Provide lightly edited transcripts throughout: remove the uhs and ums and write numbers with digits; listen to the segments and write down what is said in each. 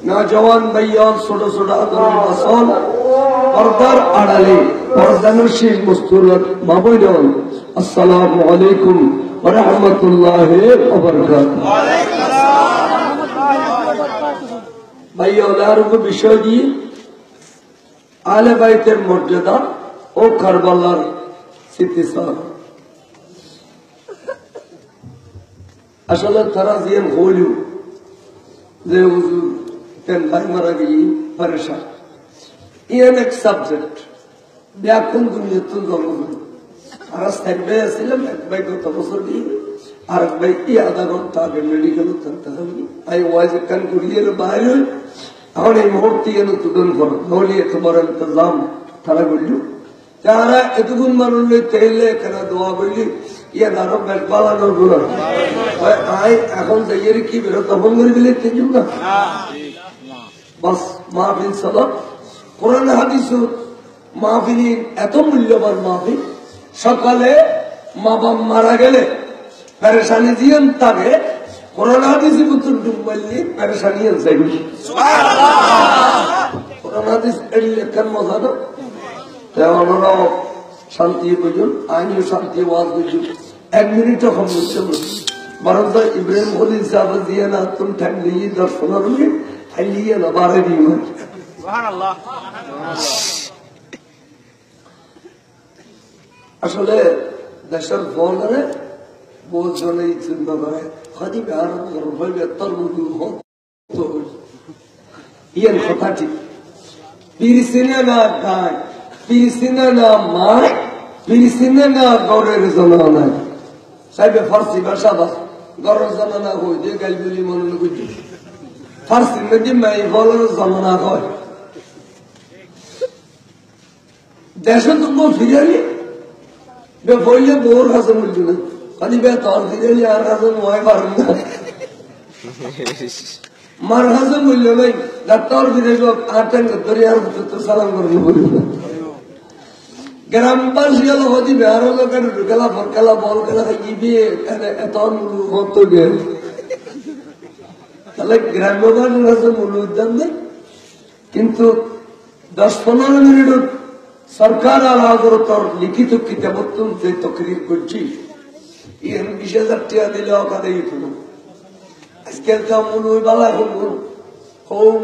नौजवान भाइयों छोटो छोटो आदमी बसों पर्दार आड़ाले पर्दानुशी मुस्तूरत माबूदों अस्सलामु अलैकुम व रहमतुल्लाहि व बरकातुहू। भाइयों लारुको विषय दिए आले बाइतेर मर्यादा ओ करबलार स्मृतिस्थल আসলে তারা জিয়ান হইল যে হুজুর তেন ভাই মারা গিয়ে পরেশান ইয়ান এক সাবজেক্ট ব্যাকরণ দুনিয়া তো জন্মগ্রহণ আর থাকবে আসছিলাম এক ভাই গত বছর দিয়ে আর এক ভাই কি আধা ঘন্টা আগে মেডিকেল থাকতে হবে আই ওয়াজ কান করিয়ে বাইরে এখন এই মুহূর্তে এন তুদন করো নলি তোমার ইন্তজাম তারা বলল যারা এতগুণ মানুষ তেলে কেন দোয়া বললি ইয়ে আরো ব্যাট পালানোর গুলো আই এখন যাইয়ের কি বেরো তখন করে দিলে তেজু না বাস মাহফিল সবক কোরআন হাদিস মাহফিল এত মূল্যবান মাহফিল সকালে মা বাপ মারা গেলে পেরেশানি দিয়েন তাকে কোরআন হাদিস পুত্র ডুবলি পেরেশানি যাইবি কোরআন হাদিস এলে কেন মজা তো আমরা শান্তি বুঝুন আইনীয় শান্তি ওয়াজ বুঝুন এক মিনিটও কম বুঝছে বরং ইব্রাহিম খলিল সাহেব দিয়ে না তুমি ঠান্ডি 10-15 মিনিট খাইলিয়ে না 12 মিনিট আসলে দেশের ফোনে বহুত জনেই চিন্তা করে খাদি আর রুফাইবে তোর মুদু হতো ইয়ার কথা ঠিক পিরিসিনে না গায় পিরিসিনে না মায় পিরিসিনে না গৌরের জমানা সাহেবে ফার্সি ভাষা বাস গৌরের জমানা হই যে গাইবুলি মনে বুঝি ফার্সি মধ্যে মাই বলার জমানা হয় দেশে তো ফিরালি বে বললে বোর কাছে মূল্য না খালি বে তোর ফিরালি আর কাছে নয় পারেন না মার কাছে মূল্য নাই ডাক্তার ফিরে আটেন ধরে আর সালাম করলে বলি না গ্রামবাসী হলো হদি বেহার হলো কেন ঢুকেলা ফরকেলা বল কেলা ইবিয়ে এত মত গেল তাহলে গ্রাম্যবাসীর কাছে মূল্য উদ্যান নেই কিন্তু 10-15 মিনিট সরকার আর আগরতর লিখিত কিতাবতুন যে তকরির করছি ইন 20,000 টাকা দিলে অকাদে হতো আজকাল তো মূল ওই বালা হোম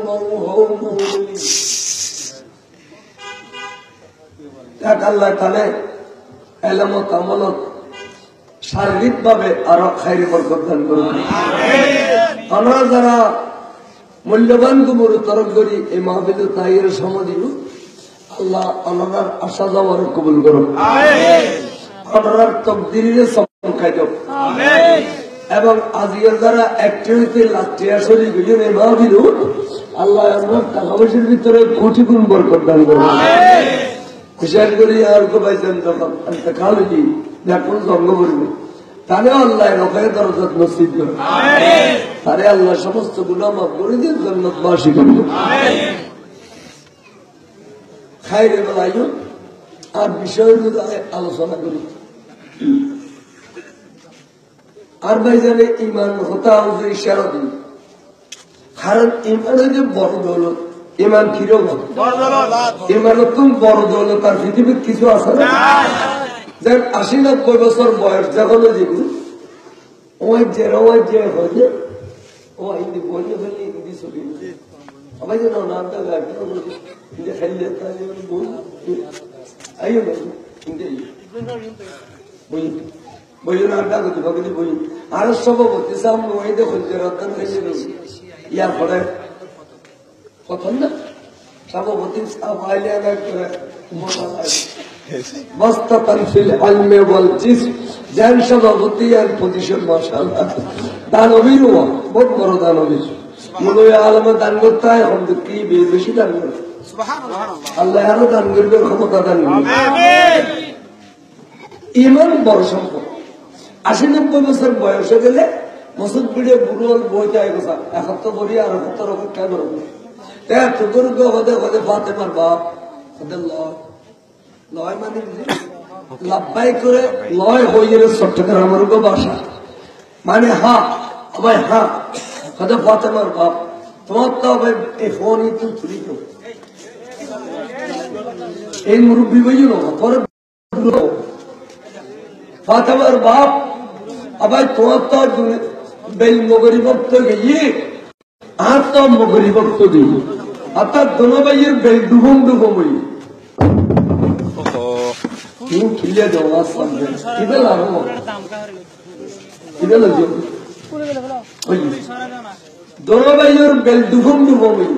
আল্লাহ তাহলে এলামত আমলত শারীরিক ভাবে আরো খাইরি বরকত দান করুন আমরা যারা মূল্যবান গুমর তরক করি এই মাহফিল তাইয়ের সমাধি আল্লাহ ওনার আশা যাওয়ার কবুল করুন ওনার তকদিরের সংখ্যায় দেব এবং আজিয়ার যারা একটিভিতে লাস্টিয়া শরীর বুঝুন এই মাহফিল আল্লাহ আমার টাকা পয়সার ভিতরে কোটি গুণ বরকত দান করুন বিশেষ করে আর পাইছেন যখন খালি এখন জন্ম করবে তাহলে আল্লাহ রকায় দরজাত নসিব করবে তাহলে আল্লাহ সমস্ত গুনাহ মাফ করে দিয়ে জান্নাতবাসী করবে খাইরে বেলায় আর বিষয়গুলো আলোচনা করি আর ভাই জানে ইমান হতা যে ইশারা দিন কারণ ইমানের যে বড় দৌলত ইমান কিরকম ইমান তুমি বড় দৌলত আর পৃথিবীর কিছু আছে না যেন 80-90 বছর বয়স যখন যেগুলো ওই যে হয়েছে ও হিন্দি বললে ফেললে হিন্দি ছবি সবাই যেন নামটা খেললে বই নামটা করতে পারি বই আরো সভাপতি সামনে ওই দেখুন যে রত্ন খেলে ইয়ার ফলে প্রথম না সভাপতি সভাপতি আর পজিশন মাশাআল্লাহ দানবীর বহুত বড় দানবীর মনে হয় আলমে দান করতে হয় এখন কি বেশি দান করে আল্লাহ আরো দান করবে ক্ষমতা দান করবে ইমান বড় সম্পদ 80-90 বছর বয়সে গেলে মসুদ বিড়ে বুড়ো বইতে গেছা এখন তো বলি আর তোর অপেক্ষা করবো ফাতেমার বাপ লয় মানে লাভবাই করে লয় হয়ে চট্টগ্রামের বাসা মানে হ্যাঁ ভাই হ্যাঁ কথা ফাতেমার বাপ তোমার তো ভাই এই ফোন ই তুই চুরি করো এই মুরব্বী বইও না পরে ফাতেমার বাপ আবার তোমার তো বেল মগরি ভক্ত গিয়ে আর তো মগরি ভক্ত দিই অর্থাৎ দোনো ভাইয়ের বেল ডুবম ডুবম হই क्यों खिले दो समझे किधर ला रहा हूँ किधर लग जाओ दोनों भाई और बेल डुबम डुबम हुई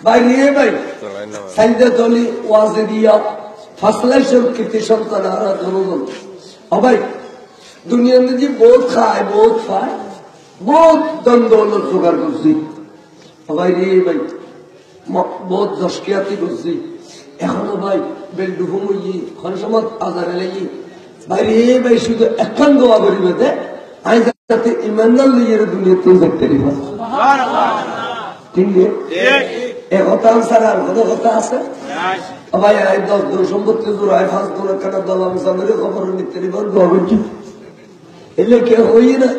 भाई ये भाई संजय तोली वाजिदिया फसलें शुरू कितनी शब्द ना रहा दोनों दोनों अब भाई दुनिया में जी बहुत खाए बहुत धन दौलत जुगाड़ गुज़री अब भाई ये भाई बहुत दशकियाती गुज़री এখনো ভাই বেল ডুবুম হই কোন সময় আজারে লাগি ভাই রে ভাই শুধু একখান দোয়া করিবে তে আই যাতে ইমানদার লিয়ে দুনিয়াতে দেখতে দিবা সুবহানাল্লাহ ঠিক এ কথা সারা কথা আছে ভাই আই 10 সম্পত্তি জুরাই 5 দোলা কাটা দলাম সামনে খবর নিতে দিবা দোয়া করছি এলে কে হই না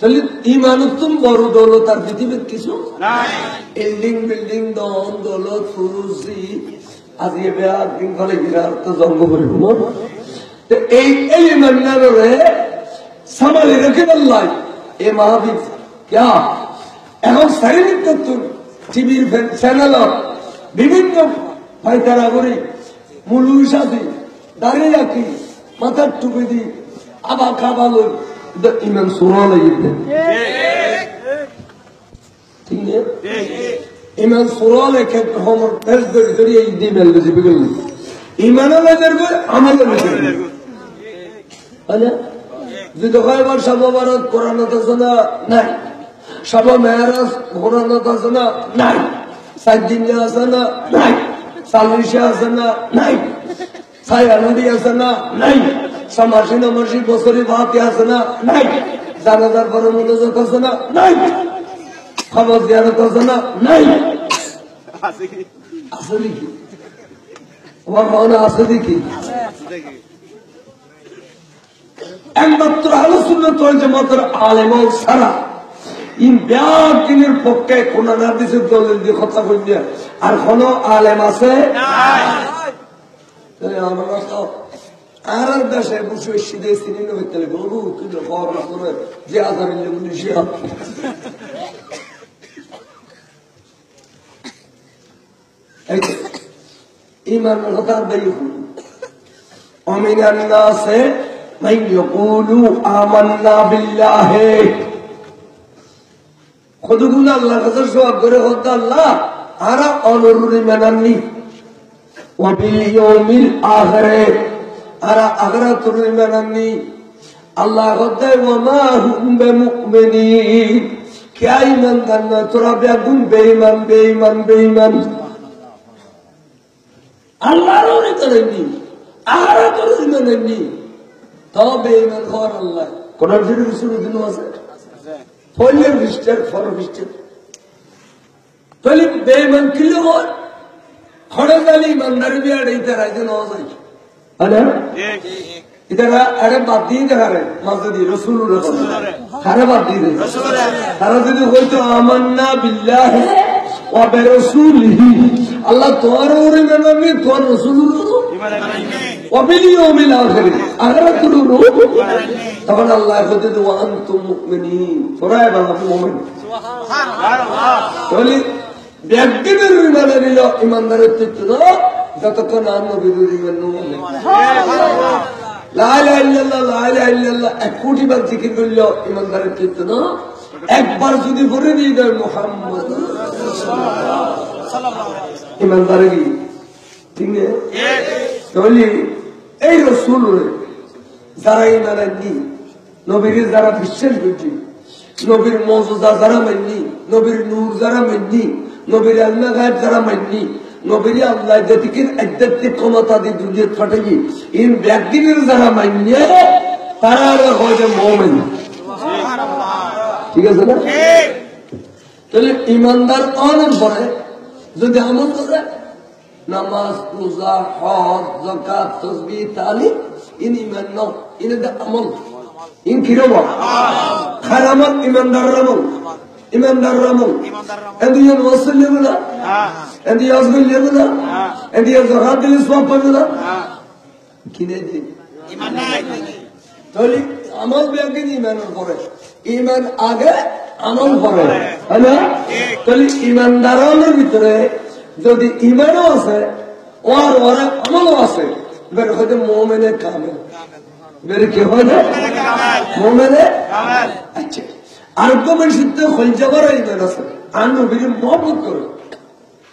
তাহলে ইমানুতুম বড় দৌলত আর পৃথিবীর কিছু নাই বিল্ডিং দন দৌলত ফুরুজি আজিয়ে বেয়া দিন ফলে গিরার তো জন্ম করিব তো এই ইমানদারে সামালে রেখে বললাই এ মহাবীর क्या এখন সাইনিক তত্ত্ব টিভির চ্যানেল বিভিন্ন ফাইতারা করে মুলুর সাথে দাঁড়িয়ে রাখি মাথার টুপি দি আবার খাবালো ইমান সুরাল ঠিক আছে ইমান সুরাল কে हमर পেজ ধরে এই দিমেল যে বিগল ইমান আলাদের কো আমল আলাদের আচ্ছা যে দোকানবার সববারত কোরআন তাসনা নাই সব মেরাজ কোরআন তাসনা নাই সাইদিন আসনা নাই সালিশা আসনা নাই সায়ানদি আসনা নাই সমাজী নমর্ষি বছরে ভাতে আসে না নাই জানাজার পরে মনোযোগ আছে না নাই খবর জিয়ারত আছে না নাই আছে নাকি আমার মনে আছে দেখি একমাত্র আহলে সুন্নাত ওয়াল জামাতের আলেম ছাড়া ইন ব্যাকিনের পক্ষে কোন হাদিসের দলিল দিয়ে কথা কইবে আর কোন আলেম আছে নাই তাহলে আমরা তো আর দেশে বসে সিধে সিনে হইতে গরু কিন্তু খবর করে যে আজার ইন্ডোনেশিয়া ইমান হতার দেই অমিনান নাসে মান ইয়াকুলু আমান্না বিল্লাহি খুদগুনা আল্লাহর কাছে জবাব করে হত আল্লাহ আর অনুরুরি মানাননি ওয়া বিল ইয়াউমিল আখির আরা আখিরাতুল ইমানানি আল্লাহ কদাই ওয়া মা হুম বিমুমিনিন क्या ईमान करना তোরা বেগুন বেঈমান আল্লাহর ওরে করেনি আখিরাতুল ইমানানি তবে ইমান কর আল্লাহ কোরআন শরীফে শুরু দিন আছে ফলের বিস্তার ফরবিস্তার তাহলে বেঈমান কিলো হয় খড়ে জালি ইমানদারি বিয়াড় এই তারাই দেন হয় আরে इधर अरे बात दी जगह रे मस्जिद रसूल सारे बात दी सारा दिन कोई तो आमन्ना बिल्लाहि व बिरसूलिहि अल्लाह तुम्हारे और में तो रसूल व बिल यौमिल आखिर आखिरत रो तब अल्लाह कहते तो अंतुम मुमिनीन फराय बाला मुमिन सुभान अल्लाह बोली ব্যক্তিদের ইমানে নিল ইমানদারের চিত্ত যতক্ষণ আর নবীর ইমান নয় সুবহানাল্লাহ লা ইলাহা ইল্লাল্লাহ 1 কোটি বার জিকির করল ইমানদারের চিত্ত না একবার যদি পড়ে দিয়ে দেয় মুহাম্মদ সাল্লাল্লাহু আলাইহি ইমানদারের ঠিক আছে তাহলে এই রাসূল যারা ইমান আননি নবীর যারা বিশ্বাস করছে নবীর মুজিজা যারা মাননি নবীর নূর যারা মাননি নবীর আল্লাহ গায়ব যারা মাননি নবীর আল্লাহ জাতির আধ্যাত্মিক ক্ষমতা দিয়ে দুনিয়া পাঠাই ইন ব্যক্তিদের যারা মাননি তারা হয় মুমিন সুবহানাল্লাহ ঠিক আছে না ঠিক তাহলে ইমানদার অনেক পরে যদি আমল করে নামাজ রোজা হজ যাকাত তাসবিহ তালিম ইন ইমান ন ইন আমল ইন কিরম খারামত ইমানদার রামল ইমানদার রামল এন্ড ইউ ওয়াসল লেবলা এন্ড ইউ আজগুল লেবলা এন্ড ইউ যাকাত দিল সওয়াব পাবেলা কিনে দিন ঈমান নাই তাহলে আমল ব্যাগে ঈমানের পরে ঈমান আগে আমল পরে তাই না তাহলে ঈমানদারের ভিতরে যদি ঈমানও আছে আর ওর আমলও আছে বের হতে মুমিনে কামেল বের কি হয় না মুমিনে কামেল আচ্ছা আর্গুমেন্ট সিদ্ধ হয়ে যাবার ঈমান আছে আর নবীর মহব্বত করে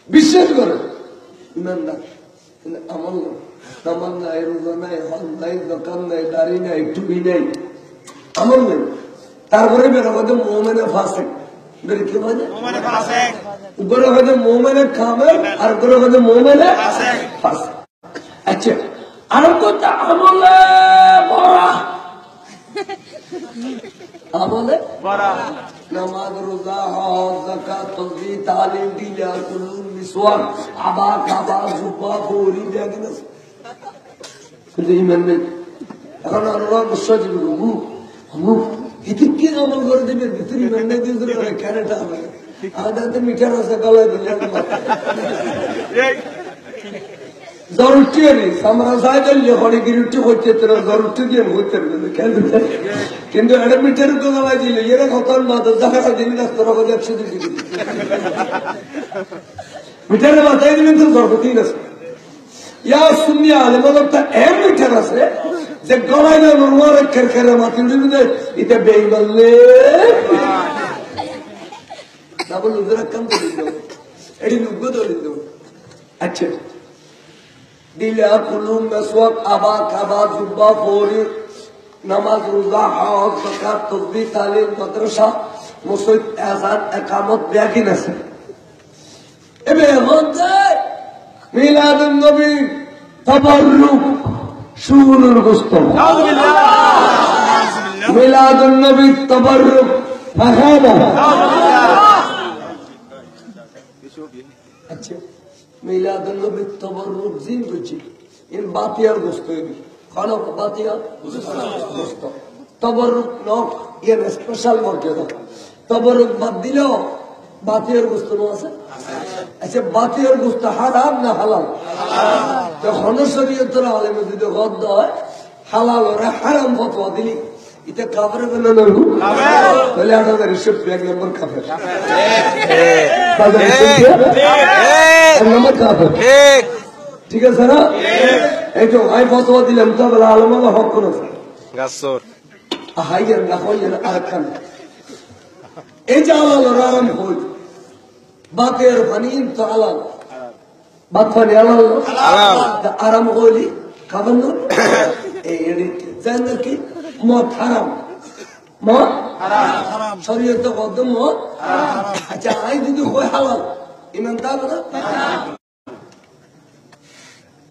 বিশ্বাস করে ঈমানদার আমল নামাজ নাই রোজা নাই হজ নাই দোকান নাই দাড়ি নাই টুপি নাই আমল নেই তারপরে বের হতে মুমিনে ফাসিক বের কি হয় না মুমিনে ফাসিক উপরে হতে মুমিনে কামেল আর উপরে হতে মুমিনে ফাসিক আচ্ছা আর কথা আমলে বড়া আমলে বড়া নামাজ রোজা হজ যাকাত তাসবিহ তালিম দিলা কুলুম মিসওয়াক আবা কাবা জুবা পরি দেখেন কিন্তু ঈমান নেই এখন আল্লাহ বিশ্বাস করবো আমু এতে কি আমল করে দিবে ভিতরে ঈমান নেই দিলে কেনটা হবে আমাদের মিঠার আছে গলায় দিলে জরুরটি নেই আমরা চাইলে হরে গিরুটি হচ্ছে তোরা জরুরটি দিয়ে হইতে কিন্তু এটা মিঠের গলায় দিলে এরা কত মাদক দেখা দিন না তোরা কথা একসাথে দিবি মিঠারে মাথায় দিবেন তো জরুরতিন আছে ইয়া সুন্নি আলেমানটা এম মিঠার আছে যে গলায় না নরমাল খেরখেরে মাথিল দিবে এটা বেইমানলে না বল উদরা কাম করে দিও এডি লুগো ধরে দিও আচ্ছা দিলা কুলুম মিসওয়াক আবা কাবা জুবা পরি নামাজ রোজা হজ যাকাত তাসবিহ তালিম মাদ্রাসা মুসজিদ আযান ইকামত ব্যাগিন আছে এবে হচ্ছে মিলাদুন নবী তাবাররুক শুনুর গোস্ত নাউযুবিল্লাহ মিলাদুন নবী তাবাররুক ফাহামা আচ্ছা মিলাদুন নবী তাবাররুক জিন বুঝি ইন বাতিয়ার গোস্ত খানা বাতিয়া গোস্ত তাবাররুক নক এর স্পেশাল মর্যাদা তাবাররুক বাদ দিলেও বাতিয়ার গোস্ত আছে আচ্ছা বাতিয়ার গোস্ত হারাম না হালাল যখন শরীয়তের আলেমে যদি গদ হয় হালাল ওরা হারাম ফতোয়া দিলি এটা কাফের না না তাহলে 8001 এক নম্বর কাফের নম্বর কাফের ঠিক আছে না এই তো আই ফতোয়া দিলাম তো বলে আলেমা হক কোন আছে গাছর হাইয়ার না হইয়ার আরকান এই যে হালাল ওরা আরাম হই বাতের পানি তো হালাল বাত পানি হালাল আরাম হইলি খাবেন না এই জানেন কি মদ হারাম মদ হারাম শরীয়তে কদম মদ আচ্ছা আই যদি হয় হালাল ইমান তা না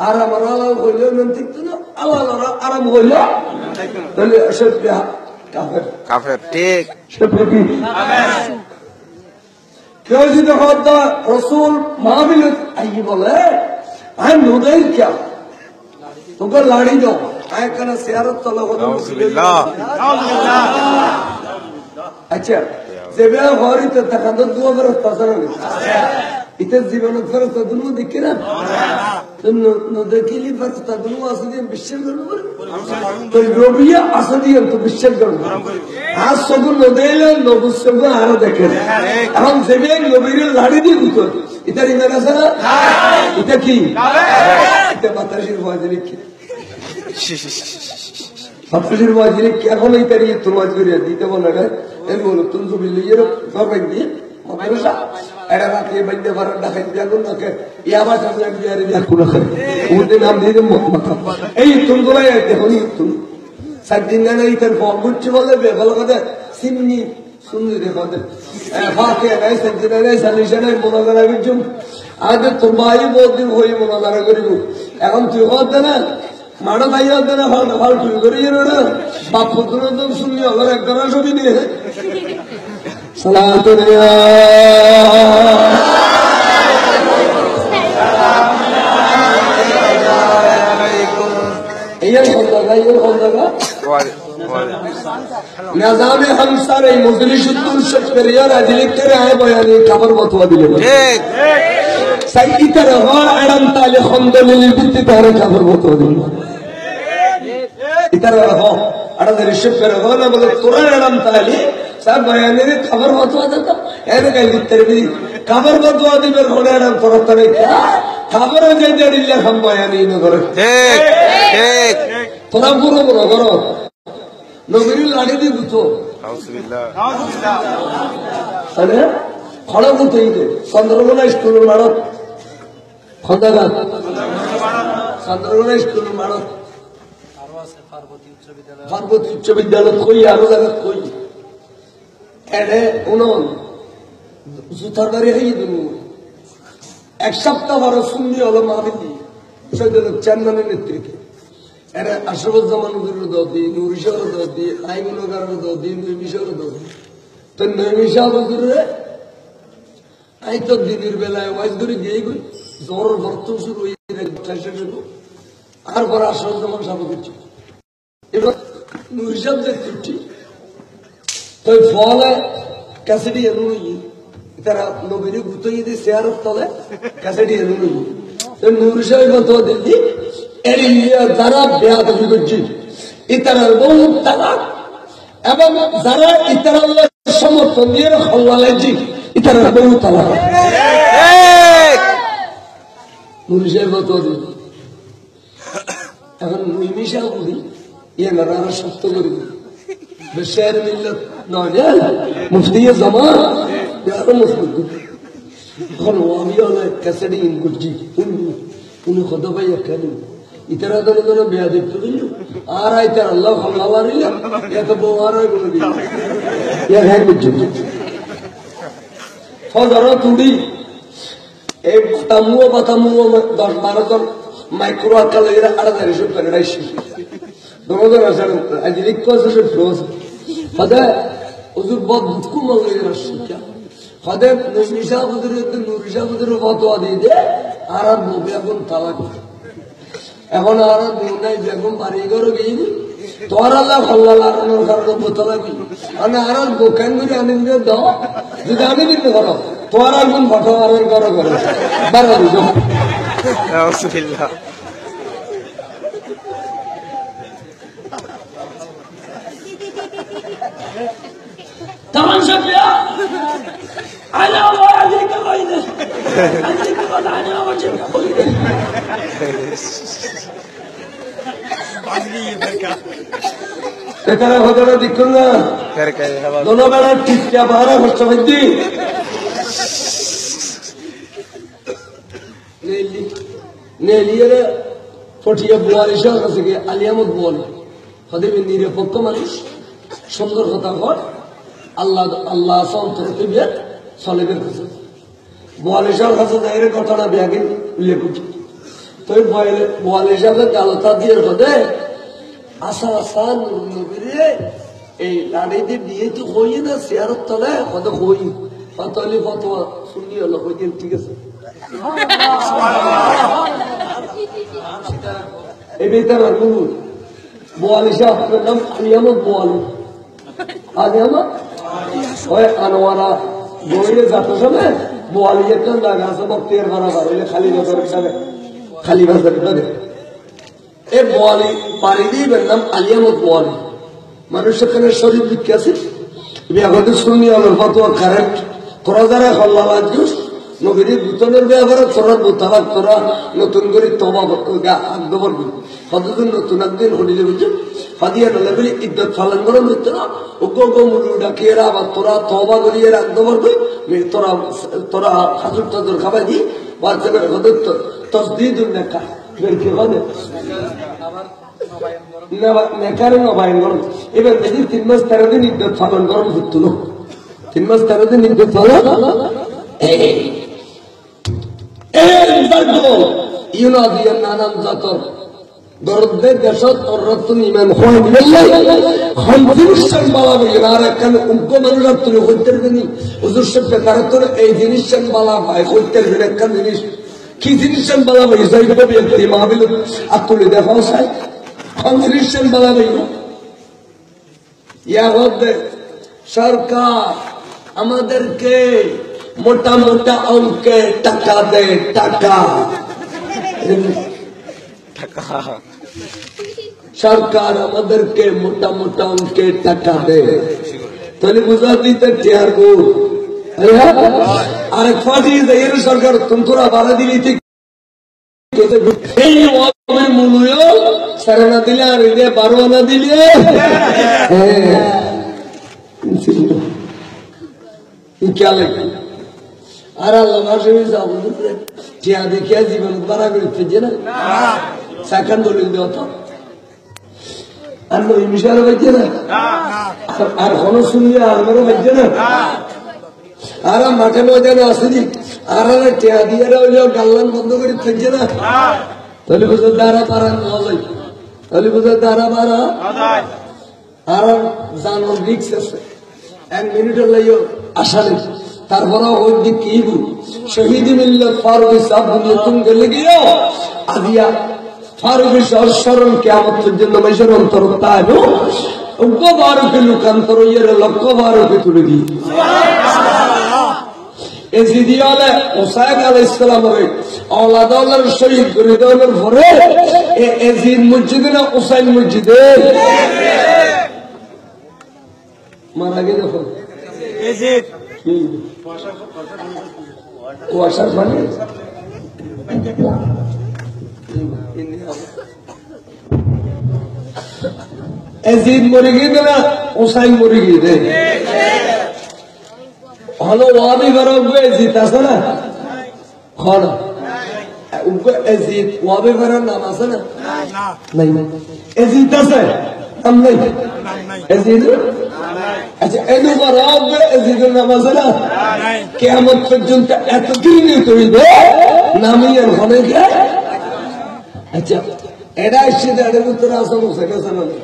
আরাম হালাল হইলে ইমান ঠিক না হালাল আরাম হইলে তাহলে সব কাফের কাফের ঠিক সব কি কাফের কেউ যদি হত্যা রসুল মাহবিল আই বলে আমি নদী কে তোকে লাড়ি দাও আয়খানা সিয়ারত তলা আচ্ছা যে বেয়া হরিতে দেখান তো 2000 তাছাড়া ইতে জীবনের ফেরত দুনো দেখি না দেখিলি ফেরত দুনো আছে দিয়ে বিশ্বাস করবো তো রবিয়া আছে দিয়ে তো বিশ্বাস করবো আর সগুন নদেলে নবুজ সগুন আরো দেখেন এখন যে বেয়া নবীর লাড়ি দিয়ে দিত ইতার ইমান আছে না এটা কি এটা বাতাসের ভয় রেখে বাতাসের ভয় রেখে এখন ইতার ইয়ে তোমাজ করিয়া দিতে বলে না এর বলো তুমি তো বিল্লি এর সবাই দিয়ে মাদ্রাসা এরা রাতে বন্ধে ভরা দেখাই দিয়া কোন নাকে ইয়াবা সামনে বিয়ারে দিয়া কোন নাকে ওদের নাম দিয়ে দেব মাথা এই তুমি বলে দেখো নি তুমি সাতদিন না ইতার ফর্ম বুঝছে বলে বেগল কথা সিমনি শুনলি দেখো দে ফাতে নাই সাতদিন নাই সালিশানে মুনাজারা বিজুম আগে তোমাই বহুদিন হই মুনাজারা করিব এখন তুই হতে না মাড়া ভাইয়া দেনা ভাল ভাল তুই করি না বাপ পুত্র তো শুনি আবার একজন ছবি নিয়ে সালাতু আলাইকুম এই কোন জায়গা নিজামে হামসার এই মজলিসুল দুরশত করিয়া রাজলিক করে আয় বয়ানি খবর বতवा দিলে ঠিক সাইকি করে হওয়া আড়াম তালে খন্দলিল বিত্তি তারে খবর বতवा দিল ইতার হো আড়া রিসিভ করে হো না বলে তোরা আড়াম তালে সব বয়ানের খবর বতवा দেতা এর গাই বিত্তের বি খবর বতवा দিবে হলে আড়াম করতে না খবর যে দিলে হাম বয়ানি ন করে ঠিক ঠিক তোরা পুরো পুরো করো নবীর লাড়ি দি দুটো আউযুবিল্লাহ আরে খড়া গুতেই দে চন্দ্রগোনা স্কুল মারত খন্দাগা চন্দ্রগোনা স্কুল মারত আরো আছে পার্বতী উচ্চ বিদ্যালয় কই আরো জায়গা কই এনে উনন জুতার বাড়ি হয়ে দিন এক সপ্তাহ বড় সুন্নি হলো মাহফিল শহীদুল চেন্নানের নেতৃত্বে এরা আশরাফুজ্জামান হুজুরের দদি নুরুশাহর দদি আইমুনগারের দদি নৈমিশাহর দদি তো নৈমিশাহ হুজুরে আই তো দিনের বেলায় ওয়াইজ ধরে গিয়ে গই জ্বর ভর্ত শুরু হয়ে আর পর আশরাফুজ্জামান সাহেব করছি এবার নুরুশাহ যে করছি তো ফলে ক্যাসেটি এলো নই তারা নবীর গুতই দিয়ে শেয়ারের তলে ক্যাসেটি এলো নই তো নুরুশাহ তো দিদি যারা বেয়াদবি করছে ইতারার বহু তালাক এবং যারা ইতারার সমর্থন দিয়ে হল্লালেছি ইতারার বহু তালাক এখন নিমিশা বলি ইয়ারা সত্য করি বেশের মিল্লত নয় মুফতি জামা আরো মুফতি এখন আমি হলে ক্যাসেটি ইন করছি উনি কত ভাই কেন ইতারা ধরে ধরে বেয়া দেখতে দিল আর আইতার আল্লাহ খাল্লা মারিল এত বউ আর করে দিল হ্যাঁ বুঝছি ফজর তুড়ি এই বাতামুও 10-12 জন মাইক্রো আকাল এরা আড়া রিসুপ করে রাইছি দমজন আছে আজ রিকোয়েস্ট আছে ফ্লোস হদা হুজুর বহুত দুঃখ মনে রাখছি হদা নিশা হুজুরের নুরশা হুজুরের ফতোয়া দিয়ে দে আর বেগুন তালাক এখন আর নাই বেগুন বাড়ি করে গিয়ে তোর আল্লাহ খল্লা লাগানোর কারণে বোতলা গই মানে আর দোকান করে আনি দিয়ে দাও যদি আমি দিতে করো তোর আর কোন ফটো আর করো করে বাড়া দিও আউযুবিল্লাহ তামাশা কিয়া আলা ওয়াজি কইলে আজকে কথা আনা আমার চিন্তা করি এখানে ঘটনা দেখুন না দোনো বেলার টিকা বাহারা খরচ হইতি নেলিয়ে ফটিয়া বুয়ারি শহর কাছে গিয়ে আলিয়ামত বুয়ালি হদেবে নিরপেক্ষ মানুষ সুন্দর কথা কর আল্লাহ আল্লাহ অন্তরতে বিয়ে সলেবের কাছে বুয়ালি শহর কাছে যাই ঘটনা বিয়াগিন উল্লেখ করছি তো বুয়ালি সাহেবের গালতা দিয়ে হদে আসা আসা নবীরে এই লাড়িতে বিয়ে তো হই না শেয়ারের তলে কত হই ফতলি ফতোয়া শুনি হলো হই দিন ঠিক আছে এই বেতার গুরু বোয়ালি সাহেবের নাম আলিয়ামত বোয়ালি আলিয়ামত ওই আনোয়ারা বইলে যাতে সময় বোয়ালি একটা জায়গা আছে বক্তের বারাবার হইলে খালি বাজারের সাথে খালি বাজারের সাথে এই বোয়ালি পাড়ি দিয়ে নাম আলিয়ামত বোয়ালি মানুষ এখানে শরীর বিক্রি আছে আমাদের শুনি হলো ফতোয়া কারেক্ট তোরা যারা হল্লা লাগছিস নবীর দুতনের ব্যাপারে তোরা মোতাবাক তোরা নতুন করে তবা আগদবর করি কতদিন নতুন একদিন হলিলে বুঝছো ফাদিয়া নলে বলি ইদ্যত ফালান করে মৃত্যু না ওগো গো মুলু ডাকিয়ে আবার তোরা তবা করিয়ে আগদবর করি তোরা তোরা খাজুর টাজুর খাবাই দি বাচ্চাকে হদের তসদিদুল নেকা বের কি হবে নেকারে নবায়ন গরম এবার দেখি 3 মাস 13 দিন ইদ্যত ফালান গরম ঘুরতো 3 মাস 13 দিন ইদ্যত ফালান ইউনাদিয়ান নানান জাতর দরদে দেশত অরতুন ইমান হয় বিল্লাহ খমতিরশন বালা বইনা আর কান উগ্র মানুষ তুই হইতের দিনি হুজুর সাহেব কারতর এই জিনিসন বালা ভাই হইতের দিন কান জিনিস কি জিনিসন বালা বই যাই কবি একটি মাহফিল আতুলে দেখাও চাই খমতিরশন বালা বইনা ইয়া হতে সরকার আমাদেরকে মোটা মোটা অঙ্কে টাকা দেয়, টাকা সরকার আমাদেরকে মোটা মোটা অঙ্কে টাকা দেয়, তাহলে বুঝা দিতে টিয়ার গো আরেক ফাঁসি এর সরকার তোমরা বাড়া দিলি এই মূল্য সাড়ে না দিলে আর 12 আনা দিলে क्या लगे আর আল্লাহ মাসে যাবো টিয়া দেখিয়া জীবন বাড়া করে ফেলছে না সেকেন্ড দলিল দেওয়া তো আর নই মিশারও বাজছে না আর হন শুনলে আমারও বাজছে না আর মাঠে ময়দানে আসেনি আর টিয়া দিয়ে গাল্লান বন্ধ করে ফেলছে না তাহলে বুঝে দ্বারা পারা নয় তাহলে বুঝে দ্বারা পারা আর জানোর রিক্স আছে 1 মিনিটের লাইও আশা নেই তারপরে ওই দিক কি শহীদ মিল্লাত ফারুক সাহেব দুনিয়াতুম গেলে গিয়েও আজিয়া ফারুক সাহেব স্মরণ কিয়ামত পর্যন্ত মেশর অন্তর তাইবো উগ্র বারুকে লুকান্তর ইয়ের লক্ষ বারুকে তুলে দিই এজিদিয়ালে ওসাইদ আলাইহিস সালামের আওলাদার শহীদ করে দেওয়ার পরে এজিদ মসজিদে না ওসাইদ মসজিদে মারা গেছে এজিদ কুয়াশার পানি এজিদ মরে গিয়ে না ওসাইন মরে গিয়ে হলো ওয়াবি বরফ এজিদ আছে না হল এজিদ ওয়াবি বরার নাম আছে না নাই এজিদ আছে নাম নাই এজিদ আচ্ছা এনু বরফ এজিদের নাম আছে না কিয়ামত পর্যন্ত এত দিনই তৈরি নামিয়ে হলে গে আচ্ছা এটা এসে এদের উত্তরে আসল সেটা জানা নেই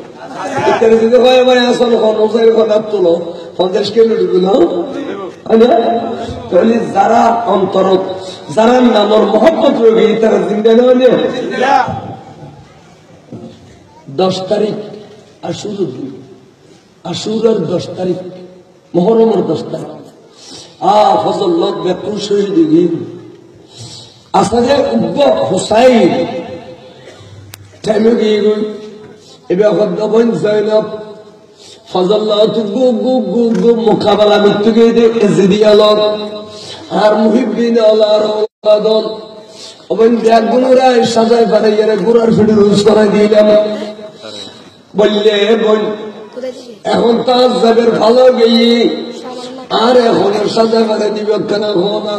যদি হয় ভাই আসল হোসাইন খনার তোলো 50 কিলো ঢুকলো তাহলে যারা অন্তর যারা নামর মহব্বত রোগী তারা জিন্দা নয় 10 তারিখ আশুরার 10 তারিখ মুহররমের 10 তারিখ ফজল লোক বেকুল শহীদ গিয়ে আসলে হুসাইন টাইমে গিয়ে গই এবার হদ্দাবন জয়নব ফজল্লাহ গু গু গু গু মোকাবেলা মৃত্যু গিয়ে দে এজিদি আলম আর মুহিব্বিন আল্লাহর আওলাদন ওবেন ব্যাগুনরা সাজায় বানাইয়ারে গুরার ফিডে রুজ করাই দিলাম বললে বল এখন তার যাবের ভালো গিয়ে আর এখন সাজায় বানাই দিবে কেন হওয়া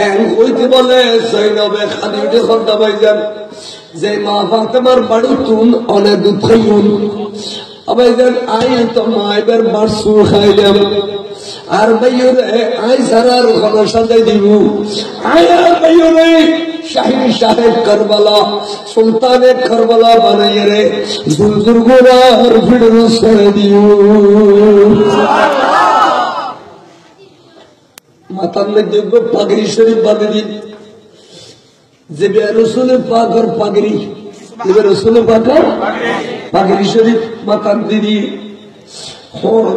এখন কইতে বলে জয়নবে খালি উঠে খর্দা ভাইজান যে মা ফাতেমার বাড়ি তুন অনেক দুধ খাইন ভাইজান আই তো মা এবার বারসু খাইলাম আর ভাইরে আই সারার ঘর সাজাই দিব আয় আর ভাইরে শাহিন সাহেব কারবালা সুলতানে কারবালা বানাইয়ে রে দুর্গুরার ভিড় করে দিও মাতার মধ্যে পাগড়ি শরীফ বাঁধে দিন যে রসুল পাক আর পাগড়ি রসুল পাক আর পাগড়ি শরীফ মাতার দিদি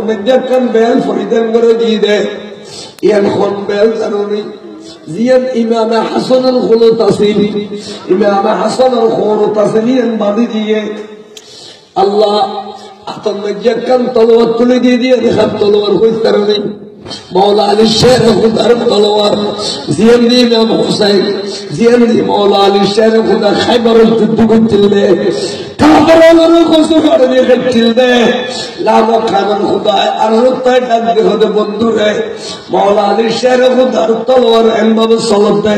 মেজাকান বেল ফরিদান করে দিয়ে দেয় ইয়ান খন বেল জানুনি জিয়ান ইমামে হাসান আল খুলত আসিল ইমামে হাসান আল খুলত আসিল ইয়ান বাঁধি দিয়ে আল্লাহ আতন মেজাকান তলোয়ার তুলে দিয়ে দেখার তলোয়ার হইতে পারেনি मौला अली शेर खुदा तलवार जियंदी इमाम हुसैन जियंदी मौला अली शेर खुदा खैबर युद्ध को चिल्ले काफिरों को सुखाने के चिल्ले लामो खानन खुदा अरुत्ता डाक दे खुद बंधु है मौला अली शेर खुदा तलवार एम्बब सलते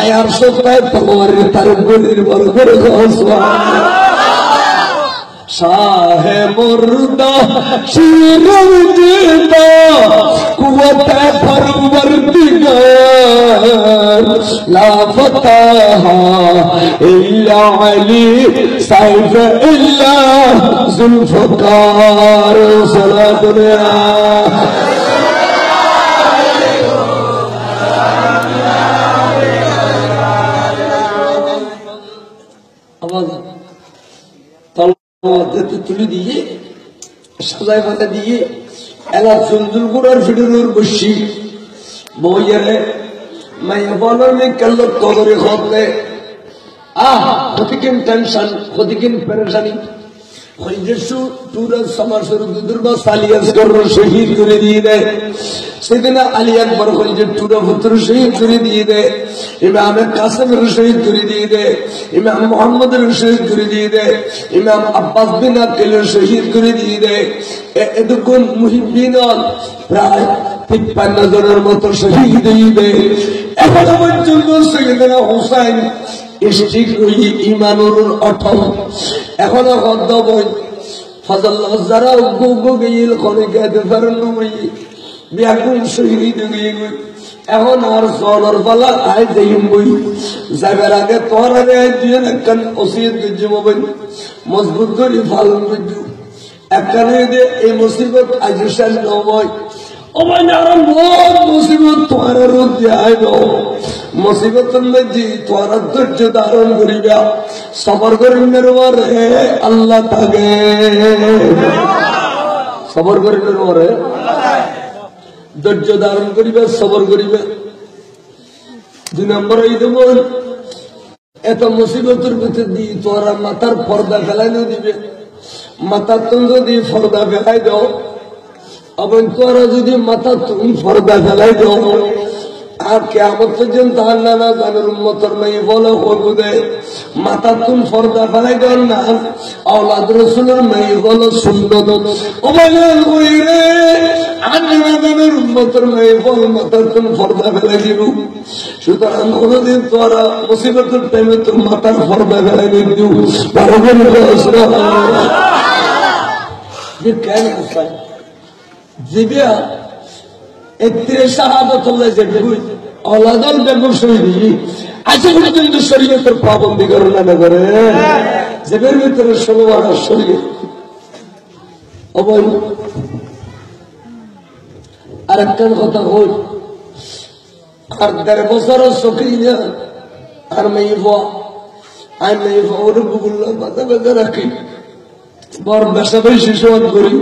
आयार सोता तलवार तरगुलिर बरगुर सुभान शाह मुर्दा शीर जिंदा कुव्वत परवरदिगार ला फतह इल्ला अली सैफ इल्ला जुल्फकार सलातुल्लाह आवाज तुले दिए সাজাই পাতা দিয়ে এলা চুন্দুল গুড়ার ফিডুর বসি বইয়ারে মাইয়া বলনে কাল কবরে হতে ক্ষতিকিন টেনশন ক্ষতিকিন পেরেশানি হইজেসু পুরো সমাজের দুর্বা সালিয়াস করর শহীদ করে দিয়ে দেয় সেদিন আলী আকবর হইজে পুরো পুত্র শহীদ করে দিয়ে দেয় ইমাম কাসেমের শহীদ করে দিয়ে দেয় ইমাম মুহাম্মদের শহীদ করে দিয়ে দেয় ইমাম আব্বাস বিন আকিলের শহীদ করে দিয়ে দেয় এতক্ষণ মুহিব্বিন প্রায় 53 জনের মতো শহীদ দিয়ে দেয় এখনো পর্যন্ত সৈয়দনা হুসাইন স্টিক রই ইমানুর অটল এখনো গদ্দ বই ফজল যারা গো গিল কোনে গাতে পারেন নই বিয়াকুল শহীদ হয়ে গই এখন আর সোনার পালা আই দেইম বই যাবার আগে তোরা রে দিয়ে একখান ওসিয়ত জীবন মজবুত করে পালন করবি একখানে দে এই মুসিবত আজশাল নয় ওমান আরাম বহুত মুসিবত তোর রোদ আই নো মুসিবতের মধ্যে তোর ধৈর্য ধারণ করিবা সবর করিনের পরে আল্লাহ থাকে সবর করিনের পরে ধৈর্য ধারণ করিবে সবর করিবে 2 নম্বর এই দেব এত মুসিবতের ভিতর দিয়ে তোরা মাথার পর্দা ফেলাই না দিবে মাথার তুমি যদি পর্দা ফেলাই দাও আবার তোরা যদি মাথা তুমি পর্দা ফেলাই দাও আর কিয়ামত পর্যন্ত আল্লাহ না জানের উম্মতের নাই বলে হবুদে মাথা তুম পর্দা ফেলাই দেন না আওলাদ রাসূলের নাই বলে সুন্নাত ও বলেন কইরে আল্লাহ না জানের উম্মতের নাই বল মাথা তুম পর্দা ফেলাই দিব সুতরাং কোনদিন তোরা মুসিবতের টাইমে তুম মাথার পর্দা ফেলাই দিও বরাবর সুবহানাল্লাহ যে কেন হয় জিবিয়া 31 শাহাদাত হলে যে औलादल बेगम शहीदी आज পর্যন্ত শরীয়তের পাবন্দি করে না করে জেবের ভিতরে 16 বার শরীয়ত অবৈ আরেকটা কথা হল আর 1.5 বছর সক্রিয়া আর মেইবা আই মেইবা ওর বুগুল্লা বাতা বাতা রাখি বড় বেশাবেই শিশুয়ান করি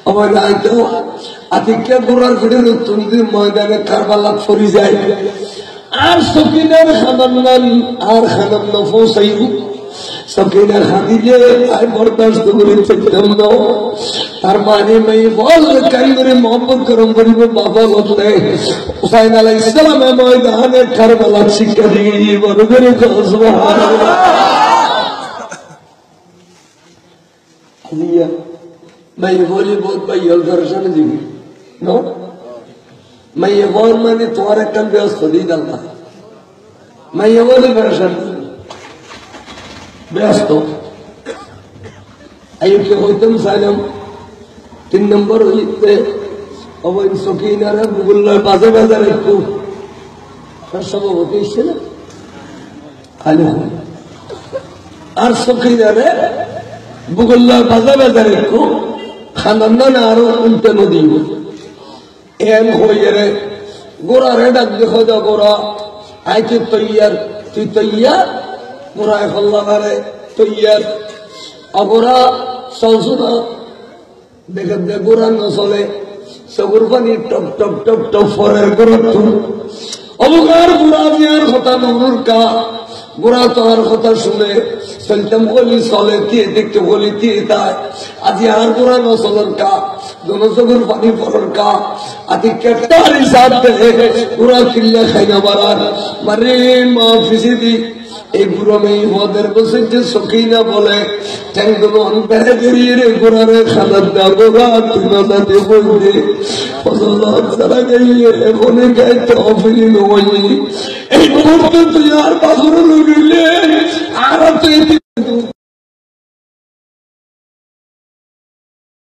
আমার আইতো আতিকে গোরার ভিড়ের তুলদি ময়দানে কারবালা ফরি যায় আর সকিনার খানান নফসাইব সকিনার খাদিজে আই বরদাস্ত করে চলতাম না তার মানে मैं বল কাই করে মোহাম্মদ করম করিব বাবা বলতে হুসাইন আলাইহিস সালামের ময়দানে কারবালা শিক্ষা দিয়ে বড় করে সুবহানাল্লাহ লিয়া मैं ये बोली बहुत भाई दर्शन दी नो मैं ये बोल मैंने तुम्हारे कल व्यस्त दी डालता मैं ये बोली दर्शन व्यस्त हो आयु के होतम सालम 3 नंबर हुईते अब इन सकीनारे बुगुल्ला बाजे बाजे रखो फिर सब होते इससे ना खाली हो और सकीनारे बुगुल्ला बाजे बाजे रखो खानदान आरो उल्टे नदी एम होइरे गोरा रे डाक देखो जा गोरा आइते तैयार तू तैयार गोरा अल्लाह करे तैयार अगोरा सौसुदा देख दे गोरा न चले सगुर पानी टप टप टप टप फरे गोरा तू अबुगार गोरा यार কথা নূর का গোরা তোর কথা শুনে চলতাম গলি চলে কি দেখতে গলি কি তাই আজ আর গোরা ন চলর কা দোনো সগর পানি পড়র কা আতি কেটার হিসাব দে গোরা কিল্লা খাইনা বারার মারে মা ফিসিদি এই বুড়ো মেয়ে ওদের বসে যে সকিনা বলে ঠ্যাংগুলো অন্তরে বেরিয়ে রে গোরারে খালার দা গোরা তুই না দে বলতে ফজল্লাহ সারা গিয়ে এখনে গাইতে অফিলি নয় এই মুহূর্তে তুই আর পাথর লুড়িলে আর তুই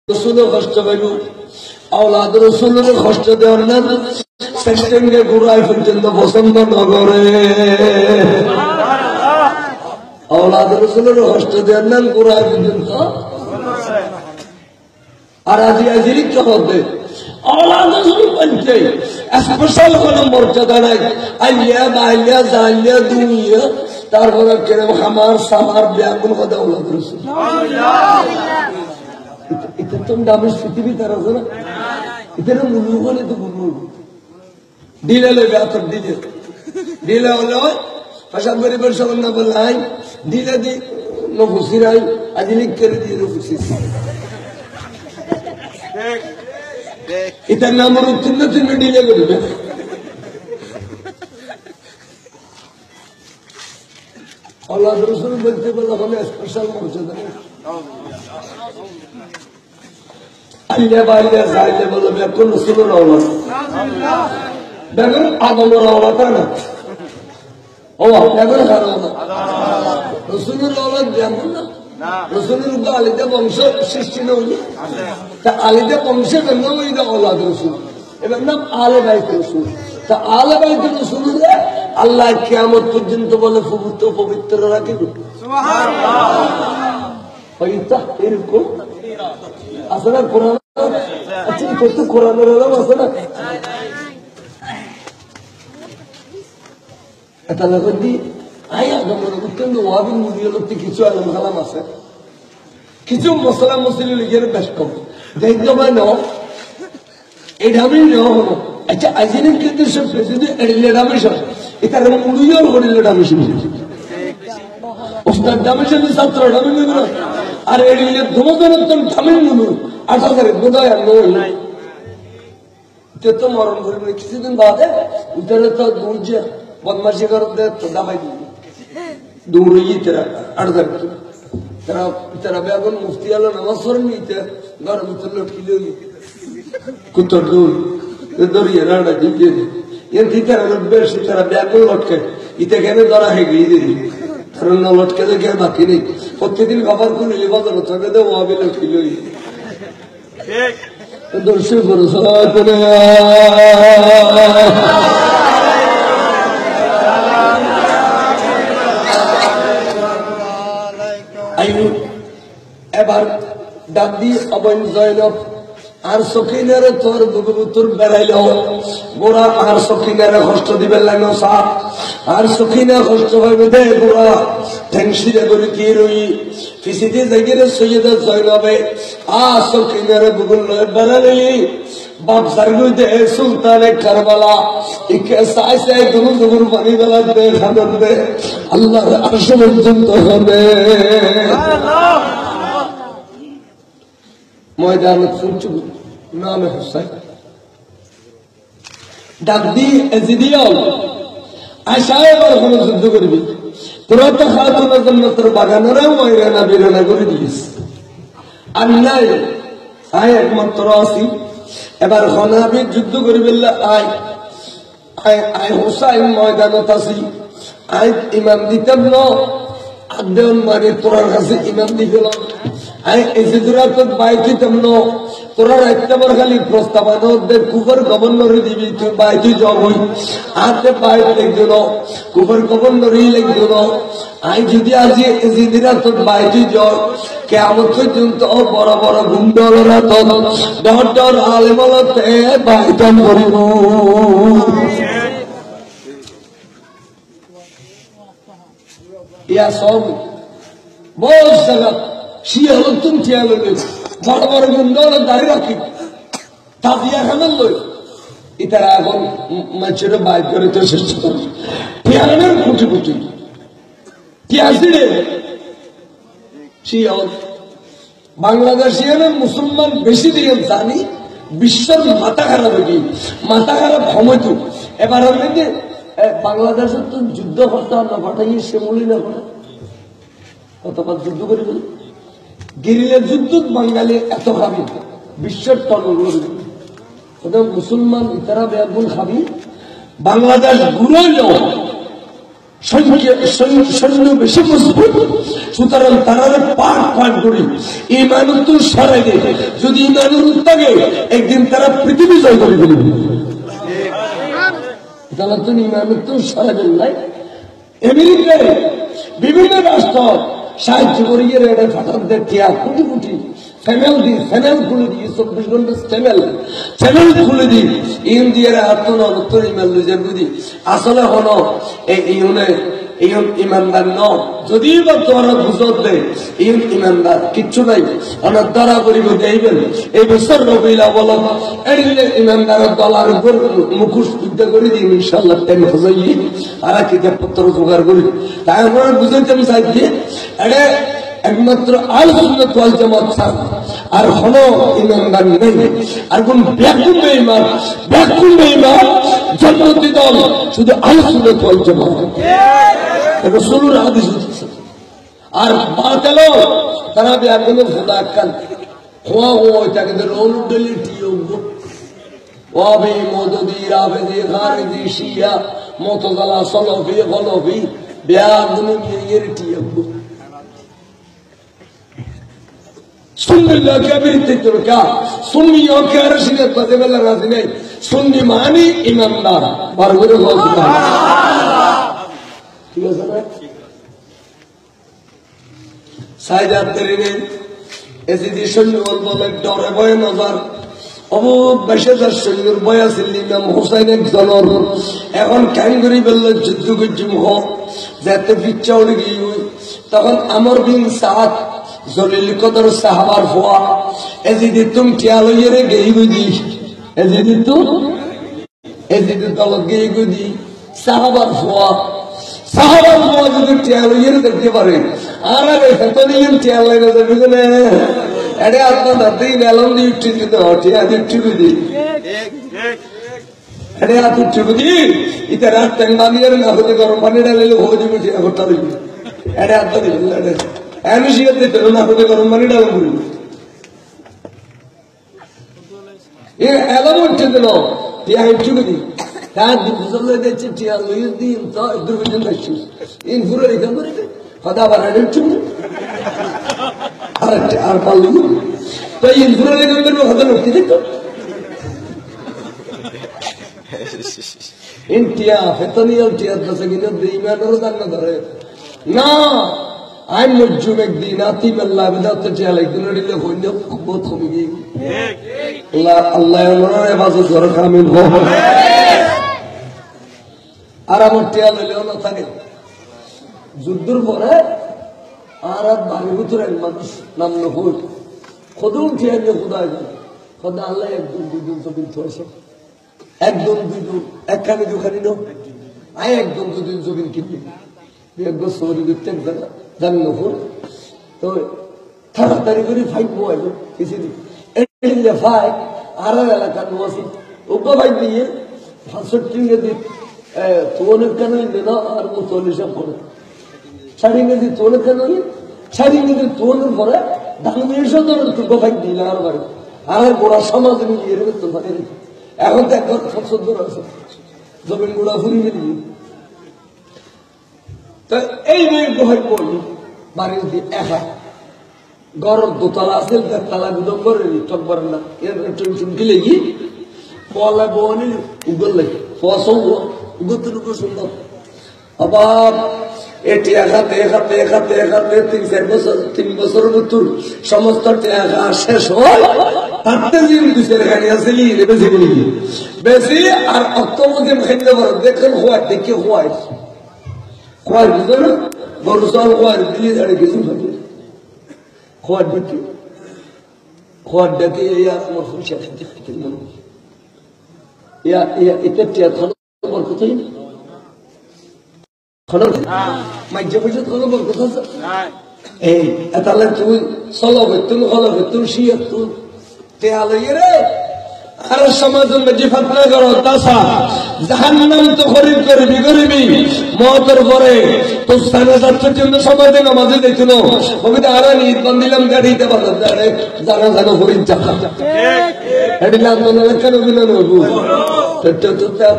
রসুলের কষ্ট পাইল আওলাদ রসুলের কষ্ট দেওয়ার না সেন্টেনকে গোড়ায় পর্যন্ত পছন্দ না করে औलाद रसूलेर कष्ट देওয়ার নাম গোড়ায় পর্যন্ত আর আজি আজির কি হবে औलाद रसूल বলতে স্পেশাল কোনো মর্যাদা নাই আলিয়া বালিয়া জালিয়া দুনিয়া তারপরে কেন আমার সামার ব্যাগুল কথা औलाद रसूल এটা তো দামের পৃথিবী তার আছে না, এটা মূল্য হলে তো মূল্য দিলে লেবে আতর দিলে দিলে হলো পাশাপ গরিবের সঙ্গে না বললাই দিলে দি নফুসি নাই আজ লিখ করে দিয়ে নফুসি এটার নাম উত্তীর্ণ চিহ্ন ডিলে করবে। আল্লাহ রসুল বলতে বলা হলে স্পেশাল মর্যাদা আল্লাহ বাইরে যাইলে বলো বেতন রসুলের আওলাদ বেগুন আদমের আওলাদ না ও বেগুন রসুলের আওলাদ যেমন না রসুলের উপর আলিদা বংশ সৃষ্টি নইলে তা আলিদা বংশের নাম ওইটা আওলাদ রসুল এবার নাম আলে বাইত রসুল তা আলে বাইত রসুল আল্লাহ কিয়ামত পর্যন্ত বলে পবিত্র রাখিব এরকম আছে না কোরআন। আচ্ছা এটা তো কোরআনের আলম আছে না এটা লাগবে দি আয়া কিন্তু ওয়াবিন মুদিয়লতে কিছু আলম কালাম আছে কিছু মশলা মশলি লিখে বেশ কম দেখতে পাই ন এটা আমি নেওয়া হলো। আচ্ছা আজিন কিন্তু সব যদি এড়িলে ডামিস এটা মুড়িও করিলে ডামিস ওস্তাদ ডামিস ছাত্র ডামি নেব না আর এড়িলে ধুমধনের তো ডামিল নুনু 8,000 বোধহয় আর নয় তো মরণ করবে কিছুদিন বাদে উঠে তো দূর যে বদমাসি করতে তো দাবাই দিবি দূর তেরা 8,000 তেরা বেগুন মুফতি আলো নামাজ পড়েন নিতে ঘর ভিতর লটকিল কুতর দূর দরিয়ে রাড়া দিকে এর ভিতরে বেশি তারা বেগুন লটকে ইতে কেন ধরা হয়ে গিয়ে দিবি কারণ না লটকে দেখে বাকি নেই প্রত্যেকদিন খাবার করে বাজার থাকে তো ওয়াবি লটকিল দর্শক করো এবার ডাক দিয়ে অবৈন জয়নব আর সখিনারে তোর বুকুর বেড়াইল গোড়া আর সখিনারে কষ্ট দিবে লাগলো সাপ আর সখিনা কষ্ট হইবে দে গোড়া ঠেংসিরে করে কি রই ফিসিতে জাগিরে সৈয়দা জয়নবে আ সখিনারে বুকুর লয় বেড়াইলি বাপ সারগুই দে সুলতানে কারবালা ইকে সাই সাই দুরু দুরু পানি বেলা দে খাদর দে আল্লাহর আরশ পর্যন্ত হবে ময়দানে শুনছু নামে হুসাইন ডাক দি এজিদিয়াল আশায় এবার কোনো যুদ্ধ করবি তোরা তো খাতুন জান্নাতের বাগানেরা ময়রানা বিরানা করে দিস আর নাই আয় একমাত্র আসি এবার হনাবি যুদ্ধ করবি আয় আয় আয় হুসাইন ময়দানত আসি আয় ইমাম দিতাম ন আদেন মারে তোরার কাছে ইমাম দি গেলাম আয় এসে তোরা তোর বাইকে তেমন তোরা একটা বার খালি প্রস্তাব আনে কুফার গভর্নরে দিবি তুই বাইকে জব হই আতে বাইক লিখল কুফার গভর্নরই লিখল আই যদি আজি এজিদিরা তোর বাইকে জব কেমন পর্যন্ত বড় বড় গুন্ডলরা তো ডর আলেমলতে বাইকান করিব ইয়া সব বহু জায়গা শিয়াল তুমি ঠিয়াল বড় বড় গুন্ডল দাঁড়িয়ে রাখি তাদিয়া খানাল লই ইতারা এখন মাছের বাইক করে তো শেষ করে টিয়ানের কুটি কুটি টিয়াসিরে শিয়াল বাংলাদেশিয়ানের মুসলমান বেশি দিয়ে জানি বিশ্বের মাথা খারাপ হয়ে মাথা খারাপ হমতো এবার আমি যে বাংলাদেশের তো যুদ্ধ করতে না পাঠাইয়ে সেমলি না করে কতবার যুদ্ধ করে বলি গিরিলের যুদ্ধ বাঙালি এত খাবি বিশ্বের টন মুসলমান ইতারা বেগুন খাবি বাংলাদেশ ঘুরাইল সৈন্য বেশি মজবুত সুতরাং তারা পাট পাট করি ইমানুর তো সরাই দেয় যদি ইমানুর থাকে একদিন তারা পৃথিবী জয় করে ফেলবে তারা তো ইমানুর তো সরাবেন নাই আমেরিকায় বিভিন্ন রাষ্ট্র সাহায্য করিয়ে রেডে ফাটাতে টিয়া কোটি কোটি চ্যানেল খুলে দিই 24 ঘন্টা চ্যানেল খুলে দিই ইন্ডিয়ার উত্তর ইমেল লুজের বুঝি আসলে হন এই ইমানদার ন যদি বা তোমরা বুঝত দেয় ইমানদার কিচ্ছু নাই অনেক দ্বারা করিব দেইবেন এই বছর রবিলা বল এড়িলে ইমানদারের দলার উপর মুখোশ বিদ্যা করে দিই ইনশাল্লাহ টাইম হজাই আর কিতাবপত্র জোগাড় করি তাই আমরা বুঝাইতে আমি চাইছি এড়ে একমাত্র আল সুন্নাত ওয়াল জামাত ছাড়া আর হলো ইমানদার নেই আর কোন ব্যাকুল বেঈমান জান্নাতি দল শুধু আল সুন্নাত ওয়াল জামাত রাসূলুর হাদিস আর বাতিল তারা ব্যাকুল খোদা কান খোয়া ওইটাকে রোল ডেলিটি হোগো ওয়াবি মদদি রাফেদি খারিজি শিয়া মুতাযালা সালাফি গলাফি ব্যাকুল ইয়েরটি হোগো सुन्नी क्या बेचते तो क्या सुन्नी और क्या रशीद पते वाला राजी नहीं सुन्नी मानी ईमानदार बारगुर बहुत ठीक है सर साइजात तेरे ने ऐसी दिशा में वो लोग डरे बोए नज़र अबू बशर शरीर बोया सिल्ली में हुसैन एक ज़लोर এখন ক্যাঙ্গুরি বলল যুদ্ধ করছিম হ যাতে পিচ্চা উড়ে গিয়ে তখন আমর বিন সাদ জলিল কদর সাহাবার ফুয়া এজিদি তুম টিয়ালইরে গেই গুদি এজিদি দল গেই গুদি সাহাবার ফুয়া যদি টিয়ালইরে দেখতে পারে আর এতদিন টিয়ালাই না যাবে না এডে আপনার দাদি নেলম দি উঠি দিতে টিয়া দি উঠি গুদি এডে আত উঠি গুদি ইতে রাত তেঙ্গানিয়ার না হতে গরম পানি ডালিলে হয়ে দিবে টিয়া করতে দিবে এডে আত দিবে এডে এনুশিয়াতে তো না হতে গরম পানি ডাল করি এ এলাম হচ্ছে না টিয়া উঠি গুদি তার বুঝলে দেখছি টিয়া লইর দিন তো দুর্বিদিন দেখছি ইন পুরো রেখা করে কথা বাড়ালে উঠি আর পারলি তো ইন পুরো রেখা করে কথা উঠি দেখো ইন টিয়া ফেতনিয়াল টিয়া দশে কিনে দিই মেয়ের দান না ধরে না I'm not Jumek Dinati Malla without the jail. I do not really hold up both of me. Allah was a sort of coming home. Aramotia Leona Tani Zudur for her Arab Baributur and Manas Namnohut. Kodum Tia Yahuda for the Allah Abdul to be Torso. Abdul Bidu, Akamidu Harino. I Abdul to do in Kidney. We have got so many things. জান্নাতুল তো তাড়াতাড়ি করে fight বয় কিছু এলে phi আর এলাকা নসি ওগো ভাই দিয়ে 65 কে দি তোনে কেন দিনা আর 40 করে ছাড়ি কে দি তোনে কেন ছাড়ি কে দি তোনে পরে ধানের সাথে তো ভাই দিলা আর বাড়ি আর গোড়া সমাজ নিয়ে এর তো মানে এখন তো একবার 70 আছে জমিন গোড়া ফুরি নিয়ে তো এই মেয়ে গোহাই বলি বাড়ি দিয়ে একা গরম দোতলা আছে তালা গুদম করে টকবার না এর টেনশন গিলে কি পলা বনি উগল লাগে ফসল উগতের উপর সুন্দর আবার এটি একাতে 3 বছরের মতো সমস্ত টাকা শেষ হয় তাতে যে দুসের গাড়ি আছে বেশি আর অক্টোবর খেতে পারো দেখেন হয় দেখে হয় Khoar bukan, baru soal khoar beli ada kisah lagi. Khoar daki ya morfum syakh dikit ya itu tiap kali berkutai. Kalau macam macam kalau berkutai. Atalah tu salah betul kalau betul syiah tu tiada lagi. আর সমাজের মধ্যে ফতনা করো দাসা জাহান্নাম তো খরিদ করবি মওতের পরে তো জানাজার জন্য সমাজে নামাজে দেখছিল ওকে আর ঈদ বান্দিলাম গাড়িতে বাজারে জানাজানো খরিদ জাকা ঠিক এডি আন্দোলন কেন বিনানো হবো তো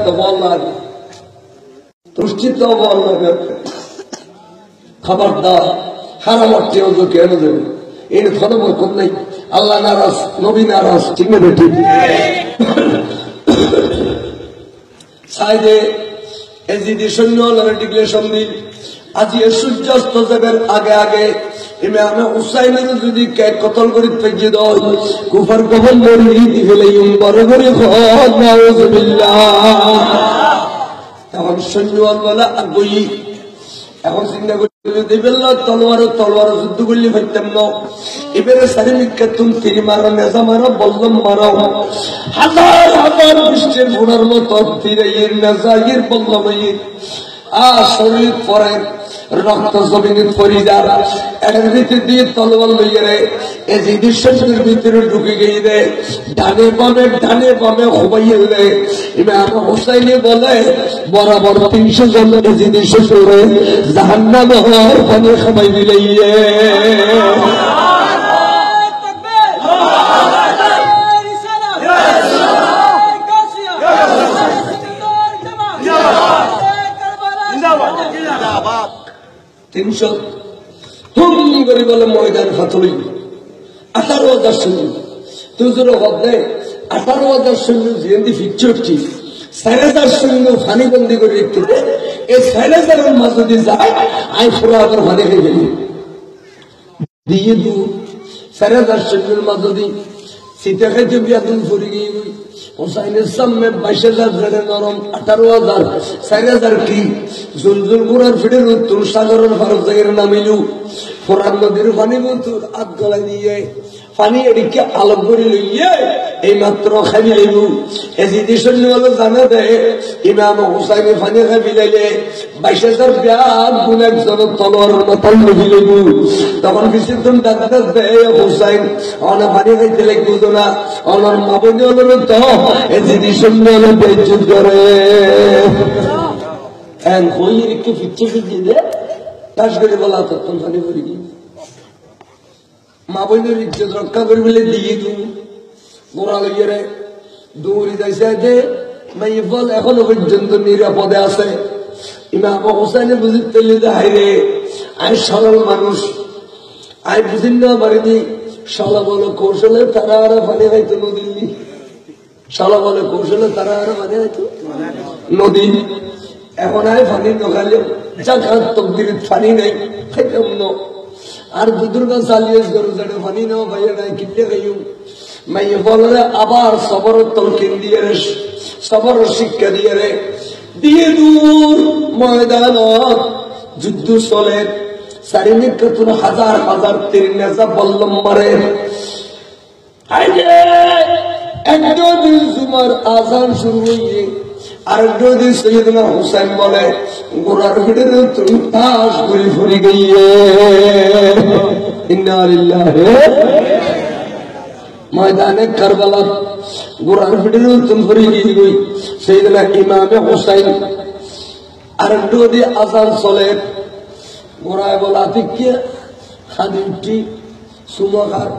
তো বললাম তুষ্টি তো বললাম খবরদার হারাম অর্থে ওকে কেন দেবে এর কোনো বরকত নাই আল্লাহ নারাজ নবী নারাজ ঠিক না ঠিক সাইদে এজিদি সৈন্য ডিক্লেরেশন দিন আজি সূর্যাস্ত যাবার আগে ইমাম হুসাইনের যদি কে কতল করে ফেজে দাও কুফার কবল মরি দিলেই বড় করে নাউজুবিল্লাহ। তখন সৈন্যওয়াল বলা আগুই এখন চিন্তা করে দেবেন না তলোয়ার যুদ্ধ করলে ফেলতাম না এবারে সারিমিকা তুমি তিনি মারো নেজা মারো বল্লম মারো হাজার হাজার বৃষ্টির ঘোড়ার মতো তীরের নেজাইয়ের বল্লমের শরীর পরে রক্ত জমিনে পরি যা এর ভিতর দিয়ে তলোয়ার লইয়ে রে এই দৃশ্যের ভিতরে ঢুকে গিয়ে রে ডানে বামে হবাইয়ে রে ইমাম হুসাইন বলে বরাবর 300 জন এই দৃশ্য করে জাহান্নামের পানি খাবাই দিলাইয়ে। ময়দান ফাতরি 18,000 সৈন্য তুজোর হদ্দে 18,000 সৈন্য জিন্দি ফিরছি 4,000 সৈন্য ফানিবন্দি করে রেখে এই 4,000-এর মাঝে যদি যায় আই পুরো আবার ফানি হয়ে গেল দিয়ে দু 4,000 সৈন্যের মাঝে দিয়ে सीते खाते बियादुल फुरी गई हुसैনের সামনে 22,000 জনের নরম 18,000 4,000 কি জুলজুল কুরার ফিডের উত্তর সাগরের ফারক জায়গার নামিলু ফোরান নদীর পানি মতো আত গলা দিয়ে পানি এদিকে আলোক করে লইয়ে এই মাত্র খাবি লইলু এজিদি সৈন্য হলো জানা দেয় ইমাম হুসাইনে পানি খাবি লাইলে 22,000 বিয়াদ গুণ একজন তলোয়ার মাথাল লবি লইলু তখন বিচিত্র ডাক্তার দেয় হুসাইন অনা পানি খাইতে লাগবে না অনার মাবনি হলো তো এজিদি সৈন্য হলো বেজ্জত করে এন হইর একটু ফিচ্ছে ফিচ্ছে দে তাস করে বলা তখন পানি পড়ে গিয়ে মা বোনের ইজ্জত রক্ষা করে বলে দিয়ে তুমি গোড়া লইয়ে রে দৌড়ি যাইছে যে মাই বল এখনো পর্যন্ত নিরাপদে আছে ইমাম হুসাইনে বুঝতে লিদে হাই রে আই সরল মানুষ আই বুঝিন না পারিনি শালা বলো কৌশলে তারা আর পানি খাইতো নদী শালা বলে কৌশলে তারা আর পানি খাইতো নদী এখন আয় পানি নখালে জাগার তকদির পানি নাই খাইতাম না আর দুদুর্গা চালিয়ে গরু জানে পানি নাও ভাইয়া নাই কিনলে খাইও মাইয়ে বলে আবার সবর তলকিন দিয়ে রে সবর শিক্ষা দিয়ে রে দিয়ে দূর ময়দানত যুদ্ধ চলে চারিদিকে তুন হাজার হাজার তীর নেজা বল্লম মারে একদিন জুমার আজান শুরু হইয়ে আরেকটা দিন সৈয়দনা হুসাইন বলে গোড়ার ভিড়ে তুমি তাস ঘুরি ফুরি গিয়ে ইন্না লিল্লাহি ময়দানে কারবালা গোড়ার ভিড়ে তুমি ফুরি গিয়ে গই সৈয়দনা ইমামে হুসাইন আরেকটা দিন আজান চলে গোড়ায় বলা থেকে খাদিমটি সুমাঘাত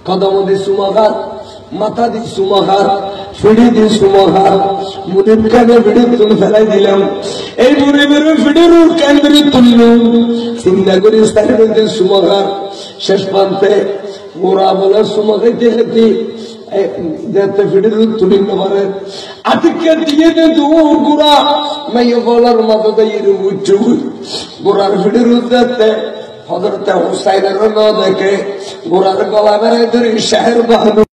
কদম দি সুমাঘাত মাথা দি সুমাঘাত ফিড়ি দি সুমাঘাত মুনির কানে ফিড়ি তুল ফেলাই দিলাম এই মুনিবের ফিড়ির কান ধরে তুললু চিন্তা করি সাইডে দি সুমাঘাত শেষ প্রান্তে গোড়া বলে সুমাঘাইতে খেতে যাতে ফিড়ির তুলি না পারে আতিকে দিয়ে দে দূর গোড়া মাইয়া বলার মাথা দিয়ে উঠু গোড়ার ফিড়ির যাতে হযরত হুসাইনের না দেখে গোড়ার গলা মেরে ধরে শহর বাহাদুর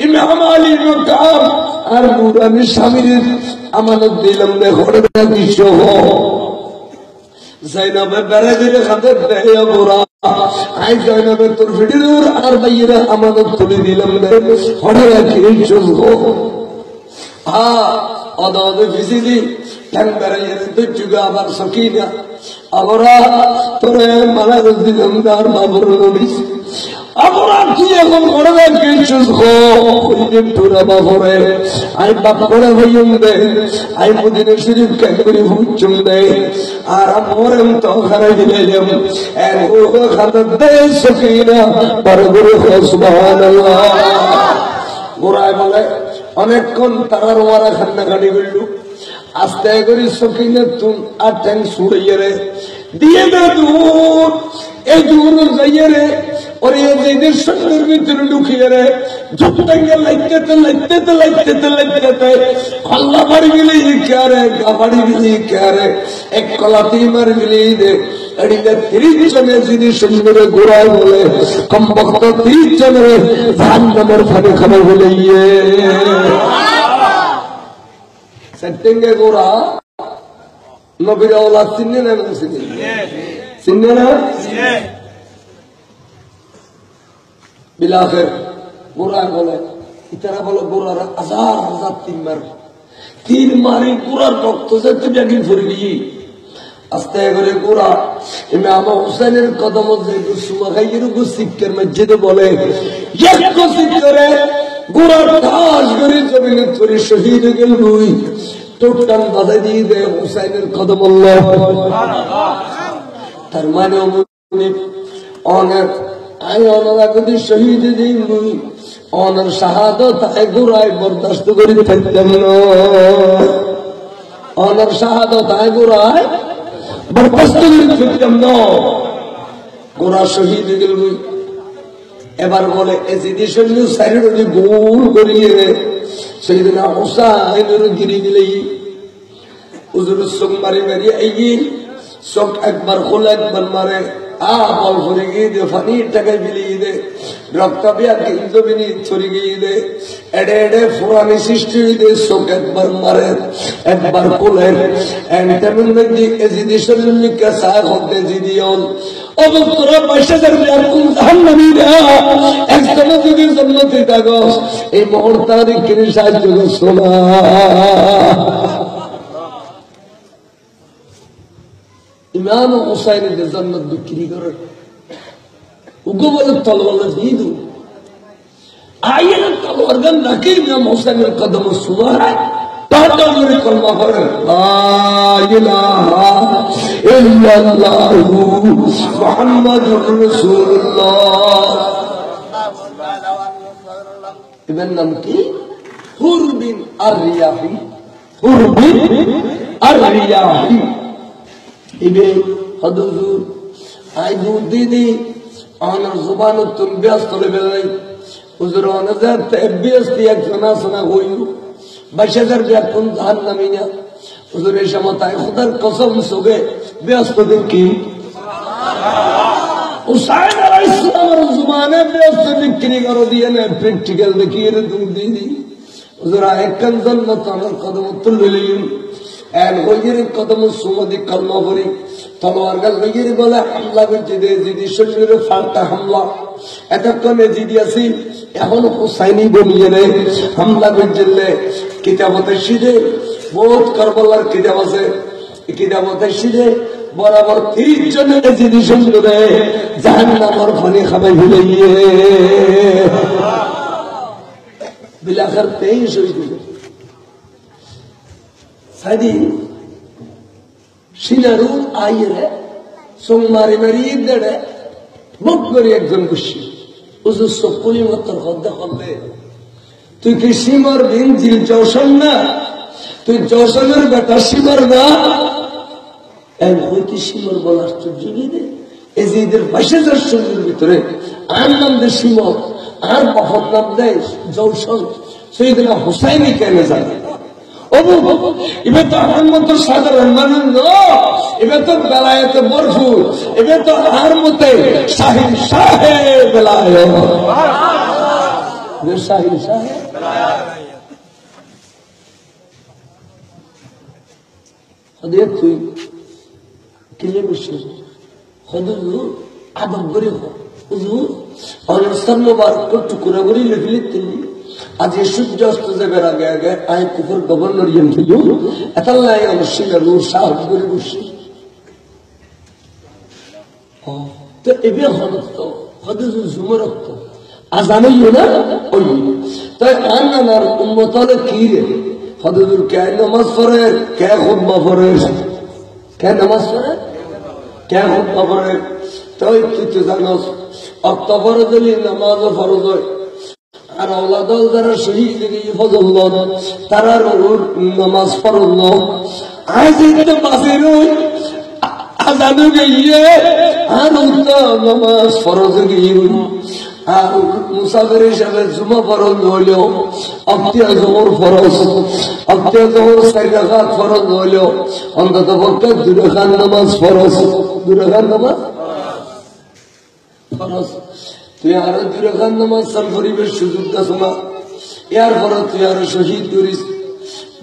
ইমাম আলী মকাম আর নুরানি স্বামীর আমানত দিলাম না ঘরে দৃশ্য জাইনাবে বেড়ে দিলে খাতে দেয় গোড়া আই জাইনাবে তোর ভিডিওর আর ভাইয়েরা আমানত তুলে দিলাম না ঘরে রাখি চলব অদাদে ভিজিলি ঠ্যাং বেড়াইয়ে তো যুগা আবার সকিনা আবরা তোরে মারা দিলাম তার বাবুর নবিস আবরা কি এখন ঘরে রাখি চলব কইতে তোরা বাবরে আই বাপ করে হইম দে আই মদিনা শরীফ কেমরি হুচুম দে আর আমরম তো ঘরে দিলাম এর ও খাতা দে সকিনা পরগুরু সুবহানাল্লাহ গোরায় বলে অনেকক্ষণ তারার ওয়ারা খান্না কাটি গেল আস্তে করে সকিনে তুম আর ট্যাং ছুড়িয়ে রে দিয়ে দে দূর, এই দূর যাইয়ে রে ওর এজিদের শরীরের ভিতরে ঢুকিয়ে রে ঝুঁকটাঙ্গে লাগতে আল্লাহ বাড়ি গেলে কে রে গাবাড়ি গেলে কে রে এক কলাতি মার গেলে দে এদিকে 30 জনে যদি সুন্দরে ঘোরায় বলে কমপক্ষে 30 জনের জাহান্নামের ফাঁকে খাবে বলে ইয়ে সেটিংয়ে গোরা নবীর আওলাদ চিনে না চিনে না বিলাসের গোরা বলে ইতারা বলে গোরার হাজার 3 মারি গোরার রক্ত যাতে ব্যাগিন ফুরি গিয়ে আস্তে করে গোরা ইমাম হুসাইনের কদম সুমাখাইয়ের সিক্কের মসজিদে বলে করে গোরার ঠাস করে জমিনে ধরে শহীদ গেল রুই টোটাল বাধা দিয়ে দেয় হুসাইনের কদম তার মানে অনেক আই অনারাগতি শহীদ দিন রুই অনার শাহাদত আয় গোড়ায় বরদাস্ত করে থাকতাম না অনার শাহাদত আয় গোড়ায় বরদাস্ত করে থাকতাম না গোড়া শহীদ গেল রুই এবার বলে এজিদি সঙ্গে সাইডে গোল করিয়ে সেদিনা হুসাইনের গিরি গেলে হুজুরের চোখ মারি মারি এই চোখ একবার খোলা একবার মারে বল ভরে গিয়ে দে ফানির টাকায় বিলিয়ে দে রক্ত বিয়াকে জমিনি ছড়ি গিয়ে দে এডে এডে ফুরানি সৃষ্টি হয়ে দে চোখ একবার মারে একবার খোলেন এন্টারমেন মধ্যে এজিদি সঙ্গে কেসা হতে জিদিয়ন অবতরা 22,000 এরকম জাহান্নামীরা একজনে যদি জান্নাতে থাকো এই মুহূর্তে কিনে সাহায্য করছো না ইমাম হুসাইনের জান্নাত বিক্রি করে উগো বলে তলওয়ালা দিয়ে দু আইয়ের তলওয়ার গান নাকি ইমাম হুসাইনের কদম সুবহান তাহলে করে কলমা পড়ে লা ইলাহা ইল্লাল্লাহু মুহাম্মাদুর রাসূলুল্লাহ ইবেন নাম কি হুর বিন আর-রিয়াহি হুর বিন আর-রিয়াহি ইবে হযুর আই দুদিনি আনার জবান তুম ব্যস্ত লেবেলাই হুজুর অনাজার ব্যস্ত একজন আসনা হইল 22,000 বেতন জাহান্নামী না হুজুরের সমতায় খোদার কসম সবে ব্যস্ত দিন কি হুসাইন আলাইহিস সালামের জবানে ব্যস্ত বিক্রি করে দিয়ে না প্র্যাকটিক্যাল দেখিয়ে তুমি দিদি হুজুর একখান জান্নাত আমার কদম তুললেন এন হইয়ের কদম সুমদি কলমা ভরি তলোয়ার গাল হইয়ের বলে হামলা করছে দে জিদি শরীরে ফালতা হামলা এতক্ষণে জিদি আছি এখন হুসাইনি বনিয়ে রে হামলা করছে কিতাবতে সিধে বহুত কারবালার কিতাব আছে কিতাবতে সিধে বরাবর 30 জনের জিদি সুন্দরে জাহান্নামের পানি খাবে ভুলে গিয়ে বিলাখার 23 হইছিল সাদি সিনারু আইরে সোমবারে মারি দেড়ে মুখ করে একজন খুশি হুজুর সকলি মতর হদ্দা করলে তুই কি সিমর বিন জিল জৌসন না তুই জৌসনের বেটা সিমর না এর হইতে সিমর বলার তো জিগি দে এজিদের 22,000 সৈন্যের ভিতরে আর নাম দে সিমর আর বাপর নাম দেয় জৌসন সৈয়দনা হুসাইনি কেন জানে এবার তো আমার মতো সাধারণ মানুষ এবার তো বেলায়েতে বরফুর এবার তো আর মতে শাহিন সাহেব বেলায় শাহিন সাহেব তুই কিলে বসে হুজুর আদব করে হুজুর অনুষ্ঠান মোবারক টুকরা করে লিখলি তিনি আজ সূর্য অস্ত যাবার আগে আগে আই কুফর গভর্নর ইয়েন ছিল এতাল্লাই অবশ্যই নূর সাহেব করে বসে তো এবে হদত হদত জুমরত আজানই না ওই তাই আন্নার উম্মতলে কি রে হদতুর কে নামাজ পড়ে কে খুতবা পড়ে কে নামাজ পড়ে কে খুতবা পড়ে তাই তুই তো জানোস অক্ত ফরজ হলে নামাজ ফরজ হয় আর আওলাদল যারা শহীদ গিয়ে ফজল তারা নামাজ ফরজ আজ বাসের আজানু গিয়ে আর নামাজ ফরজ গিয়ে আর মুসাফির হিসাবে জুমা ফরজ হইলেও আত্মীয় জমর ফরজ আত্মীয় জমর 4 রাকাত ফরজ হইলেও অন্তত পক্ষে 2 রাকাত নামাজ ফরজ 2 রাকাত নামাজ ফরজ তুই আর 2 রাকাত নামাজ সাল করিবে সুযোগ দাস না ইয়ার পর তুই আর শহীদ করিস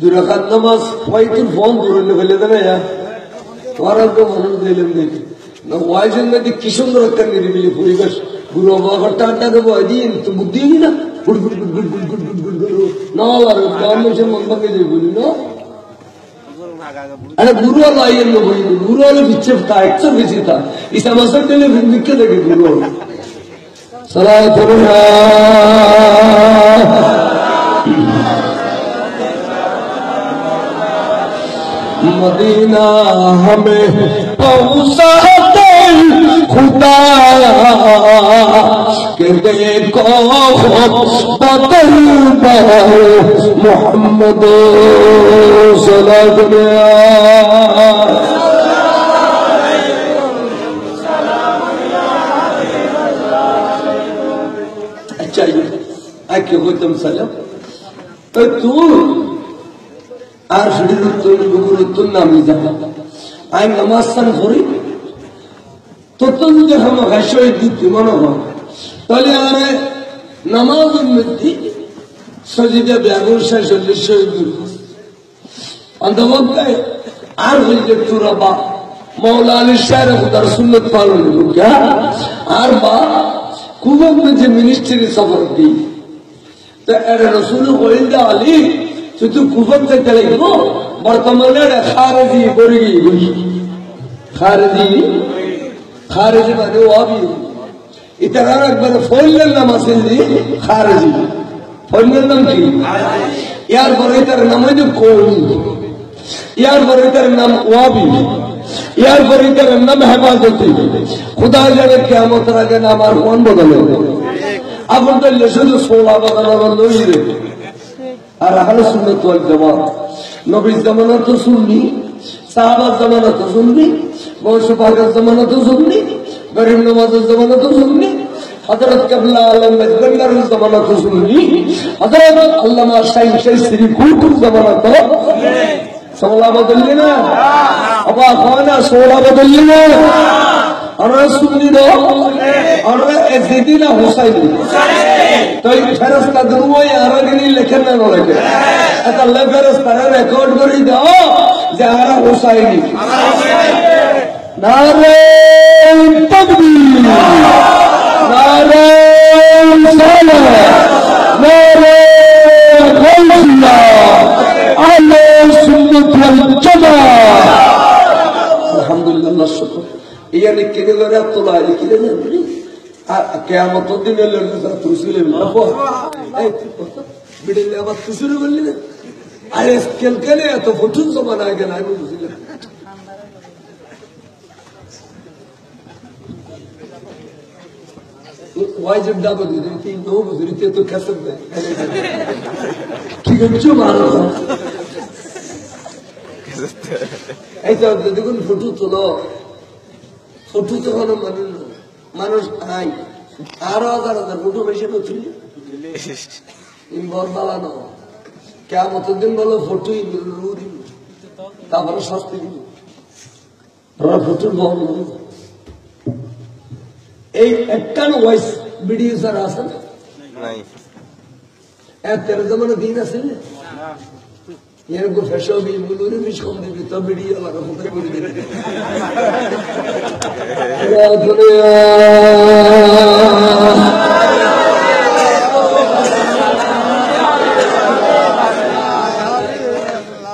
2 রাকাত নামাজ হয়তো ফোন ধরে ফেলে দেবে ওরা তো মনে দিলেন দেখি না ওয়াইজের মধ্যে কি সুন্দর একটা নিরিবিলি পরিবেশ গুরু বাবা টাটা দেবো দিন তো বুদ্ধি না গুড় গুড় গুড় গুড় গুড় গুড় গুড় গুড় গুড় না আর মানুষের মন ভাঙে দিয়ে বলি না আরে গুরু আলো আইয়ের লোক গুরু আলো বিচ্ছে তা একশো বেশি তা ইসা মাসের দিলে বিক্ষে দেখে গুরু আলো সালাম করুন मदीना हमें पहुंचा दे खुदा के देखो बदल मोहम्मद अच्छा आके हो तुम सलाम तो तू আর শরীর উত্তর নামি যাবে আমি নামাজ স্থান করি তখন যখন ভাষ্যই দিতে মনে হয় তাহলে আমি নামাজের মধ্যে সজিদে ব্যাগুর শেষ হলে শহীদ অন্তপক্ষে আর হইলে চুরাবা মৌলা আলী শাহের খুদার সুন্নত পালন আর বা কুবের মধ্যে মিনিস্ট্রি সফর দিই তো এর রসুল হইলে আলী শুধু কুফর থেকে লাগব বর্তমানে খারেজি করে গিয়ে খারেজি মানে ওয়াবি ইতারা একবার ফইলের নাম আছে যে খারেজি ফইলের নাম কি ইয়ার পরে তার নাম হইল কৌমি ইয়ার পরে তার নাম ওয়াবি ইয়ার পরে তার নাম হেফাজতি খুদা জানে কিয়ামতের আগে নাম আর কোন বদলে আপন তো শুধু 16 বদলাবার লই রে আর আহলে সুন্নাত ওয়াল জামাত নবীর জামানা তো সুন্নি সাহাবার জামানা তো সুন্নি গৌস পাকের জামানা তো সুন্নি গরিব নওয়াজের জামানা তো সুন্নি হযরত কিবলা আলম মজবন্দারের জামানা তো সুন্নি হযরত আল্লামা শাইখ শ্রী কুতুব জামানা তো সোলা বদললি না আবা খানা সোলা বদললি না আমরা সুন্নি দো আমরা এজিদিনা হুসাইনি তো এই ফেরেশতা দুই আরবিনি লেখেন না বলে এটা আল্লাহ ফেরেশতারা রেকর্ড করে দাও যে আমরা হুসাইনি নারে তাকবীর নারে সালাত নারে গায়সিয়া আলে সুন্নাত ওয়াল জামাত আলহামদুলিল্লাহ শুকর ইয়ানি কেনে করে তোলা লিখে দেন কেয়ামত দিনে তুসিলে এই বিড়িলে আবার তুসিলে বললি না আরে কেলকেলে এত ফটুন জমানা আগে না আমি বুঝিলাম ওয়াইজের ডাবো দিদি তিন নো বুঝিতে তো খেসব দেয় ঠিক আছে মারো এই তো দেখুন ফটো তোলো ফটো তখন মানুষ আই আরো হাজার ফটো বেশি নতুন বর বালানো কেমন দিন বলো ফটো তারপরে শাস্তি দিব ফটোর বল এই একটা ওয়াইস ভিডিও স্যার আছে না তেরো জমানো দিন আছে না এরকম ফেসব ইগুলোরে বিষ কম দিবি তো ভিডিও লাগা ফটো করে দিবি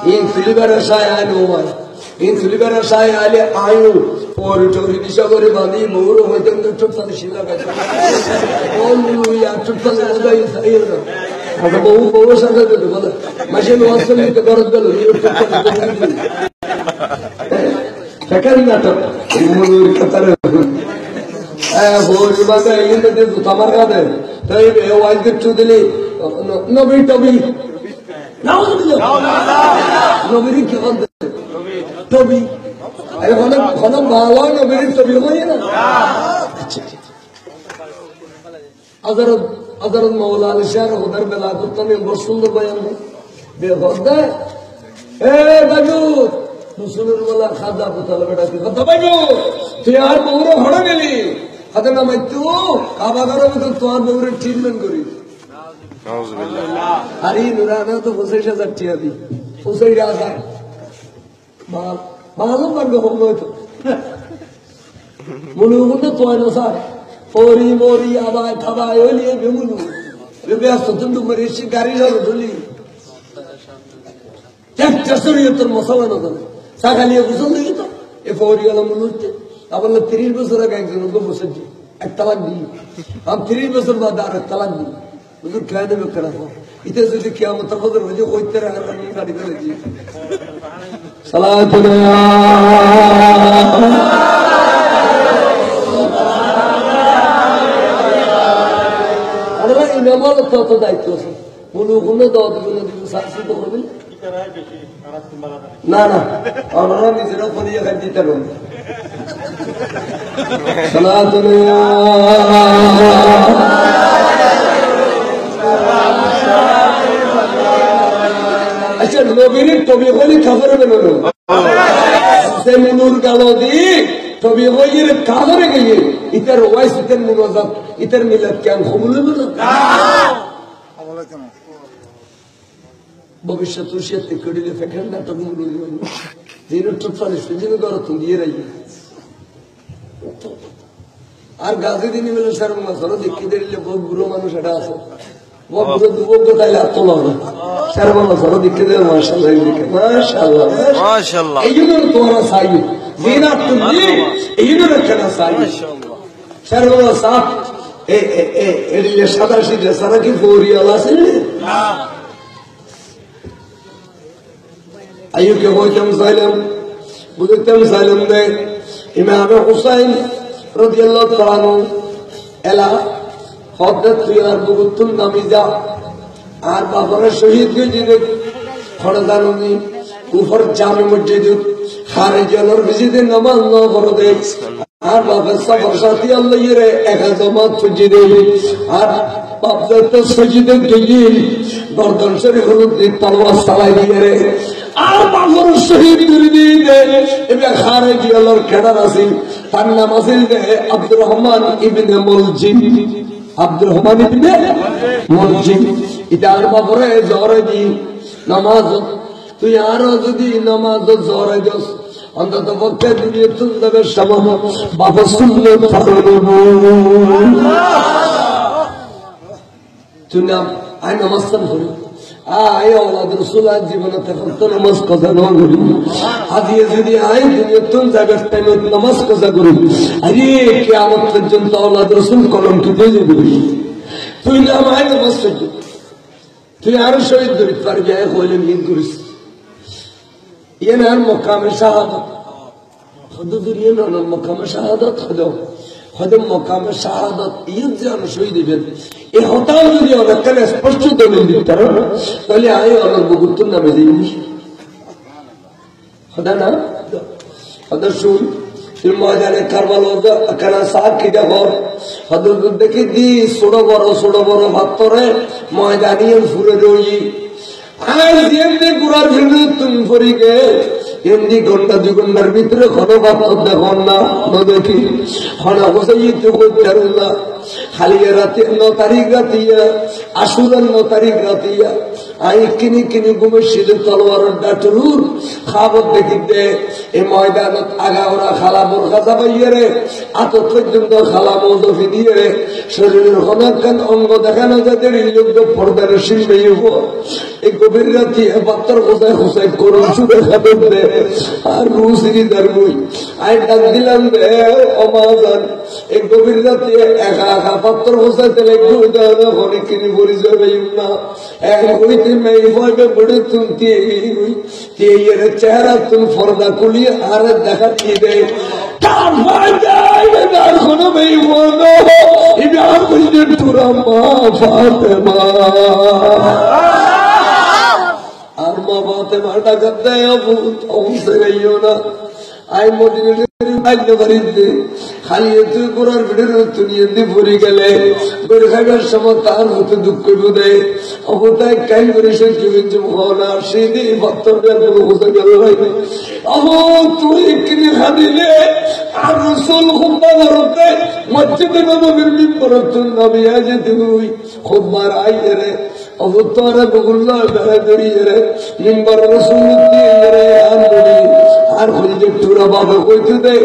in filibara sai anu mar in filibara sai ale ayu por tori disagore bandi moro hoitem to tani shila ka all ya tutale odai sayra ada bohu saga de bola mashe no asli ke garad galo ni fakar na to moro katare bol baga inde de tamar ga de tai e wajde chudili no bi tobi নাউজুবিল্লাহ নবীর কি বলতে তবে ভালো নবীর ছবি হয় না। আচ্ছা হযরত মাওলানা আলী শাহ ওদের বেলা করতাম বড় সুন্দর বয়ান বেহদা এ বাজু মুসলিমের বেলা খাদা কোথাও বেটা কি কথা বাজু তুই আর বউরে হড়ে গেলি হাতে নামাই তুই কাবা ঘরের ভিতর তোর বউরে ট্রিটমেন্ট করি আর এই নুরানা তো 25,000 টাকা দি 25,000 ভালো পারবে হয়তো মনে মনে তো না স্যার পরি মরি আবাই খাবাই ওই নিয়ে বেমুলু ব্যস্ত তুমি মরিছি গাড়ি যাবে ধুলি একটা শরীয়তের মশলা না জানে সাখালিয়ে বুঝল দেখি তো এ পরি গেল মনুতে আবার 30 বছর আগে একজন বসেছি এক তালাক দিই আমি 30 বছর বাদে আর এক তালাক দিই হুজুর খেয়ে দেবে কেন ইতে যদি কিয়ামতের বদর হয়ে যায় ওই তেরা গাড়ি করে দিই সালাতুল্লাহ ইমামার তত দায়িত্ব আছে কোনো দাওয়া দিবেন শাস্তি তো করবেন না না আমরা নিজেরা করিয়ে খাই দিতে পারবো আচ্ছা নবীর তবি হলি খাবারে বেরোলো সে মনুর গালো দি তবি হইয়ের কাগরে গিয়ে ইতার ওয়াইস ইতার মুনাজাত ইতার মিলাদ কেন কবুল হলো না ভবিষ্যৎ উশিয়াতে করিলে ফেকেন না তখন বলি দিন টুটফালে সুজিনে করো তুমি দিয়ে রাখি আর গাছে দিনে মিলে সার মাছরা দেখি দিলে বহু বুড়ো মানুষ এটা আছে বহু বুড়ো দুবগ্য তাইলে আত্মলা না সার মাছরা দেখে দেবে মাশাআল্লাহ মাশাআল্লাহ মাশাআল্লাহ এই জন্য তোমরা চাই দিন তুমি এই জন্য কেন চাই সার সাপ এদিকে সাদা সিটে সারা কি ফৌরিয়ালা আছে না আইয়ু কে হইতাম সাইলাম বুঝতাম সাইলাম দে ইমাম হুসাইন রাদিয়াল্লাহু তাআলা আনহু এলা হযরত তুয়ার বুগুতুল নামিজা আর বাবারে শহীদ হয়ে খড়দানুনি কুফর জামে মসজিদ খারিজানোর মসজিদে নামাজ না পড়ে আর বাবার সবার সাথী আল্লাহ ইরে একা জামাত সুজিদে আর বাপদের তো সুজিদে গিয়ে গর্দন শরীফ হলুদ তলোয়ার চালাই দিয়ে আর বাবার শহীদ করে দিয়ে এবার খারিজি আল্লাহর খেড়ার আছে তার নাম আছে আব্দুর রহমান ইবনে মুলজিম আব্দুর রহমান ইবনে মুলজিম এটা আর বাবারে জরে দি নামাজ তুই আরো যদি নামাজ জরে যাস অন্তত পক্ষে দুনিয়া তুলবে সামান্য বাবা শুনলে তুই না আই নামাজ করি আয় আওলাদ রাসূল জীবনে তখন নামাজ কাজা না করি আজিয়ে যদি আয় দুনিয়া তুল যাবে টাইমে নামাজ কাজা করি আরে কিয়ামত পর্যন্ত আওলাদ রাসূল কলম টুটে যাবে তুই না আয় নামাজ পড়ি তুই আর শহীদ করি পারবি আয় হইলে মিন করিস ينال مقام شهادة خذوا ينال مقام شهادة خذوا مقام شهادة يجزم شهيد بين إيه هتاو جدي أنا كان أسبشتو دليل ترى قال أيه أنا بقولتنا مزيني هذا نا هذا شو في الماجان كاربالوزا كان ساق كده هو هذا بدك دي سودا برا باتورة ماجانيان فورة روي আজ এমনি গুড়ার ভিড় তুমি ফরিকে এমনি ঘন্টা 2 ঘন্টার ভিতরে কোনো বাপ দেখুন না দেখি হনা বসে তো করতে না খালি রাতে 9 তারিখ রাতিয়া আশুরার 9 তারিখ রাতিয়া আই কিনি ঘুমের শীতের তলোয়ার ডাটুর খাবার দেখিতে এই ময়দানত আগা ওরা খালা বোরখা চাপাইয়ে রে আত পর্যন্ত খালা মৌদফি দিয়ে রে শরীরের হনাকান অঙ্গ দেখানো যাদের ইলুগ্ধ পর্দার শিল্পে এই গভীর রাতে পাত্তর খোঁচাই করুন সুরে খাবেন রে আর রুসিরি দারবই আই ডাক দিলাম রে অমাজান এই গভীর রাতে একা পাত্তর খোঁচাইতে লাগবে অনেক কিনি পরিচয় পাইম না এক হইতে মেয়ে ভাবে বড়ে তুলতে এর চেহারা তুমি পর্দা কুলিয়ে আর দেখা দিবে আর কোনো মেয়ে বলো ইমাম বলছেন তোরা মা ফাতেমা আর মা ফাতেমা ডাকা দেয় অবশ্যই না আই মদিনা বাল্য বাড়িতে খালি এত করার ভিড়ের তুলিয়ে দিয়ে পড়ে গেলে বের খাইবার সময় তার হতে দুঃখ বোধে অবতায় কাই করে সে জীবন ভাবনা সেদিন ভক্তর কোনো বোঝা গেল তুই কিনে খাদিলে আর রসুল খুব্বা ধরতে মসজিদে নবীর মিম্বরত নবিয়া যেতে তুই খুব্বার আইয়ে রে অবতারে বগুল্লা বেড়া দড়িয়ে রে মিম্বর রসুল দিয়ে রে আর হইলে টুরা বাবা কইতে দে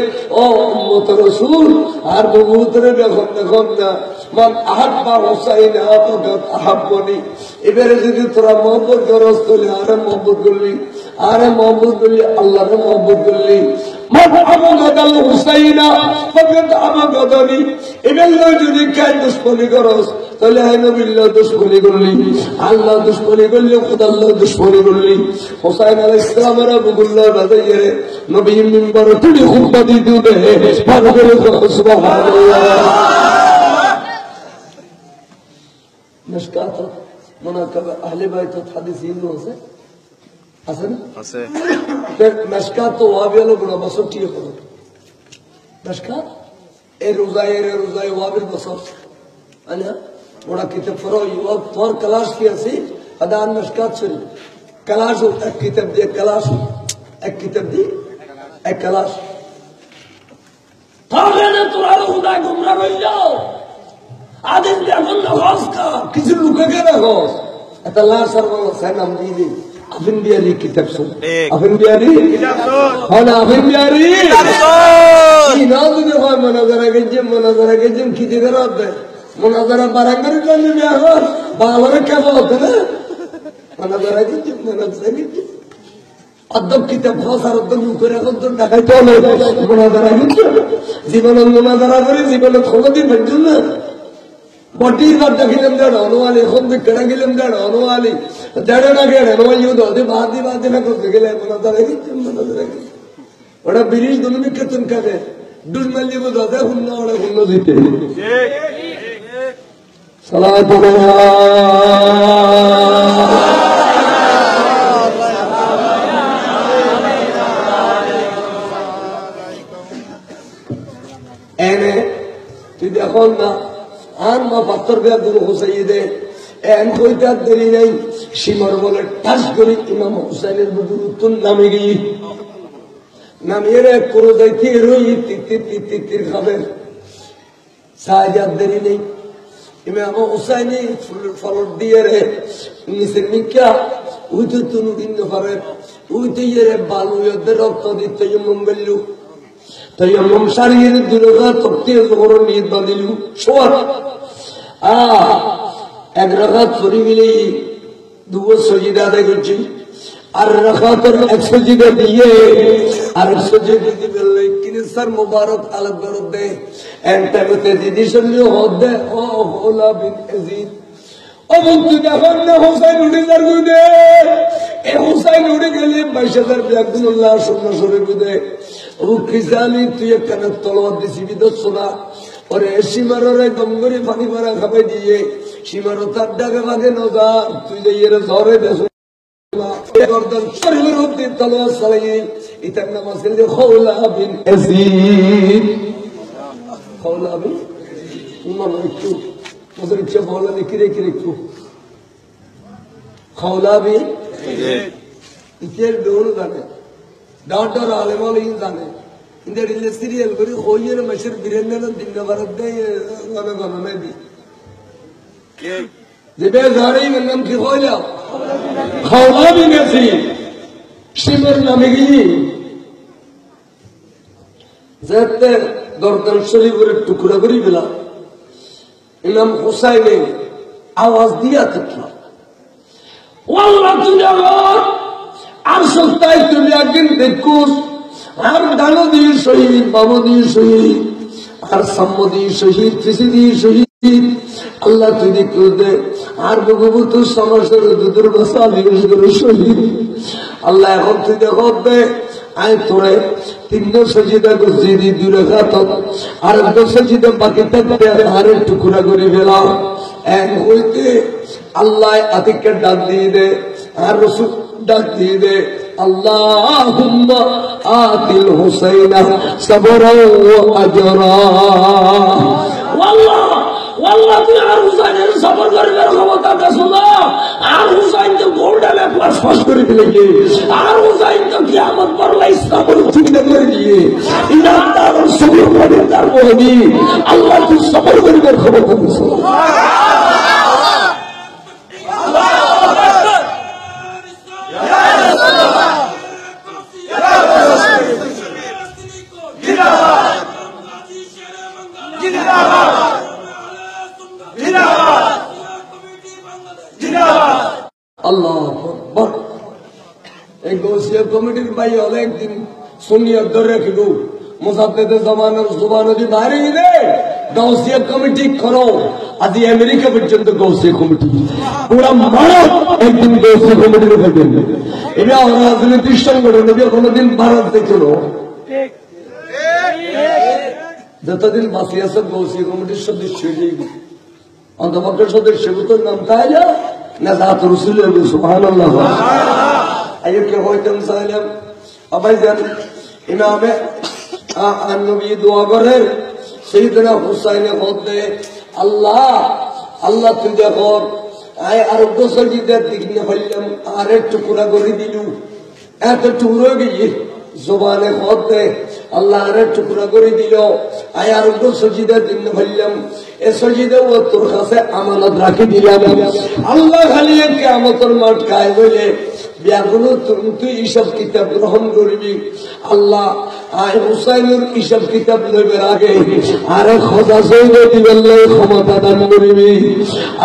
ও উম্মত রাসূল আর বহুতরে দেখুন না মান আহাব্বা হুসাইন আতাকাত আহাব্বনি এবারে যদি তোরা মোহাম্মদ করস তাহলে আরে মোহাম্মদ করলি আল্লাহরে মোহাম্মদ করলি মান আবাদাল হুসাইনা ফাকাত আবাদানি এবারে যদি কাই দুশমনি করস তাহলে হে নবিল্লাহ দুশমনি করলি আল্লাহ দুশমনি করলি খোদাল্লাহ দুশমনি করলি হুসাইন আলাইহিস সালামের বগুল্লা বাজাইয়ে নবী মিম্বরে তুলি খুতবা দিতে দে ভালো করে সুবহানাল্লাহ مشكات مناقبة أهل بيت حديثين نوزه أصلا مشكات تو وابيلو بنا بسر تيه كده مشكات روزاي وابيل بسر أنا ونا كتاب فرو يواب ثور كلاش كيا سي هذا عن مشكات شري كلاش كتاب دي كلاش كتاب دي كلاش طاغنا ترى خدا گمراه بيجاو আদেশ দেখুন না হসকা কিছু লুকে গেলে হস এটা আল্লাহ সরবরাহ সালাম দিদি আফিন বিয়ারি কিতাব শুন আফিন বিয়ারি কিতাব শুন হনা আফিন বিয়ারি কিতাব শুন এই নাজুকে হয় মনাজারা গেজম কি দিতে রাতে মনাজারা বারাঙ্গার জন্য বিয়ার বালারে কে বলতে না মনাজারা গেজম অদ্দব কিতাব খসার অদ্দব করে এখন তো ঢাকায় চলে মনাজারা গেজম জীবনে মনাজারা করে জীবনে কোনদিন ভেজুন না বটির বাদ দেখিলাম দেড় অনুয়ালি এখন কেড়ে গেলাম দেড় অনুয়ালি দেড়ে না গেড়ে অনুয়ালি ওদের বাদি না করতে গেলে ওটা ব্রিজ দুলমি কেতন কাটে ডুল মারলি বোঝা হুন্ন ওরা হুন্ন দিতে সালাত এনে তুই দেখুন না আর মা পাত্তর বেয়া গুরু হুসাইদে এন কইতার দেরি নাই সীমার বলে ঠাস করে ইমাম হুসাইনের বুজুর্গ নামে গিয়ে নামিয়ে রে করে যাইতে রই তিতির খাবেন সাহায্যার দেরি নেই ইমাম হুসাইনি ফলট দিয়ে রে নিচের নিকা উইতে তুনু দিন পারে উইতে রে বালু রক্ত দিতে মঙ্গল্যু তাই এমন সারিয়ে দুর্গা তপ্তে জোহর নিয়ে বাঁধিলু শোয়ার এক রাখাত ফরি মিলে দুবো সজিদা আদায় করছি আর রাখাতের এক সজিদা দিয়ে আর সজিদা দিয়ে বললে কিনে স্যার মোবারক আলাদ বরদ দে এন্টারতে দিদি শুনলে হদ দে ও হোলা বিন ইয়াজিদ ও বন্ধু দেখুন না হুসাইন উঠে যার গুদে এ হুসাইন উঠে গেলে 22,000 আব্দুল্লাহ সুন্নাহ শরীফ গুদে রুখিসালি তুই কানে তলোয়ার দিছি বিদত সোনা ওরে সীমারে দমগরি পানি মারা খাবে দিয়ে সীমার তার ডাকে বাগে নজা তুই যে এর ঝরে দেশ গর্দন শরীরের উপরে তলোয়ার চালিয়ে ইতার নাম আছে যে খৌলা বিন ইয়াজিদ খৌলা বিন ইমাম একটু ওদের ইচ্ছা বলা কিরে একটু খৌলা বিন ইতের দৌড় জানে ಡಾಕ್ಟರ್ ಆಲೆಮಾಲು ಇಂದಾನೆ ಇಂದೆಡ್ ಇಲ್ಲ ಸೀರಿಯಲ್ ಬರಿ ಹೋಯ್ಯನ ಮಶರ್ ಬಿರೆನ್ನೆನ ದಿನ ಬರದ್ದೆ ಗನದಿ ಜೆಬೆ ಜಾರಿ ಮನ್ನಂ কি হইলা খাওয়া বি গেছি শিমর নামে গিয়ে যেতে দরদার শরীফের টুকরা করে দিলা ইমাম হুসাইনে আওয়াজ দিয়া থাকলো ওয়াল্লাহ তুজার আর সত্তায় তুমি একদিন দেখুস আর ডানো দিয়ে শহীদ বাবু দিয়ে শহীদ আর সাম্য দিয়ে শহীদ কৃষি দিয়ে শহীদ আল্লাহ তুই দেখুস দে আর ভগবত সমাসের দুধুর ভাষা দিবস করে শহীদ আল্লাহ এখন তুই দেখো দে আয় তোরে 3 সজিদা করছি দি 2 রাকাত আর 2 সজিদা বাকি থাকবে আর টুকরা করে ফেলাও এক হইতে আল্লাহ আতিককে ডাক দিয়ে দে আর রাসূল ডাক দিয়ে দে আল্লাহুম্মা আতিল হুসাইনা সাবরাও ওয়া আজরা। আল্লাহ আল্লাহ তুই আর হুসাইনের সবর করিবার ক্ষমতা দাও না। আর হুসাইন তো গোল্ডেন প্লাস পাস করে দিলে, আর হুসাইন তো কিয়ামত পরলা ইসলামের চিন্তা করে দিয়ে ইমানদার সবর করে তার বলি আল্লাহ তুই সবর করিবার ক্ষমতা দাও। আল্লাহ আকবার। এই গৌসিয়া কমিটির ভাই হলে একদিন সুন্নিয়ত ধরে রাখিব, মুসাদ্দেদে জামানের জুবান যদি বাইরে গেলে গৌসিয়া কমিটি করো। আজ আমেরিকা পর্যন্ত গৌসিয়া কমিটি পুরা ভারত একদিন গৌসিয়া কমিটির ভাইবেন। এটা রাজনীতির সংগঠন কোনদিন ভারত দেখল যতদিন বাঁচি আছে গৌসিয়া কমিটির সদস্য অন্তপক্ষের সদস্য নাম তাই না জাত রসুলের সুবহানাল্লাহ। আইকে হইতাম সালাম আবাই জান ইমামে নবী দোয়া করেন সাইয়েদনা হুসাইনে বলতে আল্লাহ আল্লাহ তুই দেখো আর গোসজিদের দিক না বললাম আর একটু টুকরা করে দিলু, এত টুকরো গিয়ে জবানে বলতে আল্লাহ আর একটু টুকরা করে দিল। আয় আর গোসজিদের দিক না বললাম এ সজিদে ও তোর কাছে আমানত রাখি দিলাম। আল্লাহ খালি কিয়ামতের মাঠ খায় বলে বিয়াগুলো তুই হিসাব কিতাব গ্রহণ করবি। আল্লাহ আয় হুসাইনের হিসাব কিতাব লইবার আগে আরে খোঁজা সইবে দিবেন ক্ষমতা দান করবি।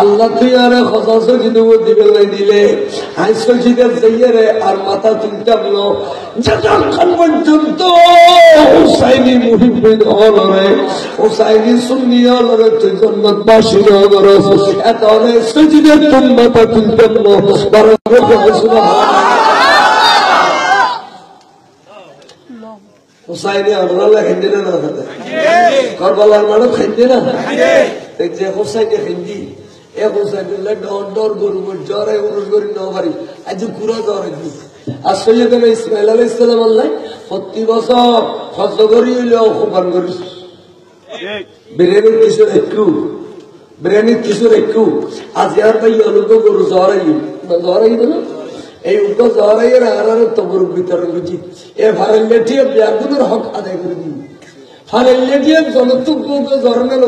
আল্লাহ তুই আরে খোঁজা সজি দেব দিবেন দিলে আয় সজিদের যাইয়ারে আর মাথা তুলতাম না যতক্ষণ পর্যন্ত হুসাইনি মুহিব্বিন হলরে হুসাইনি সুন্নি হলরে তুই জন্নতবাসী হলরে এতলে সজিদের তুম মাথা তুলতাম না। হুসাইনি আমরা খেঞ্জি না করবালার মানুষ খেঞ্জি না যে হুসাইনি খেঞ্জি এ হুসাইনি ডর গরু জ্বরে উরুষ করি ন পারি আজ পুরা জ্বর আর সৈয়দনা ইসমাইল আলাইহিস সালাম আল্লাহ প্রতি বছর খরচ করি হইলেও খুবান করিস বিরিয়ানির কিশোর একটু বিরিয়ানির কিশোর একটু আজ আর ভাই অনুক গরু জ্বরাই না এই উল্টো জ্বরাইয়ের আর তবর বিতরণ বুঝি এ ফারেল লেটিয়ে ব্যাগুনের হক আদায় করে দিই। ফারেল লেটিয়ে জনতুকে জরনের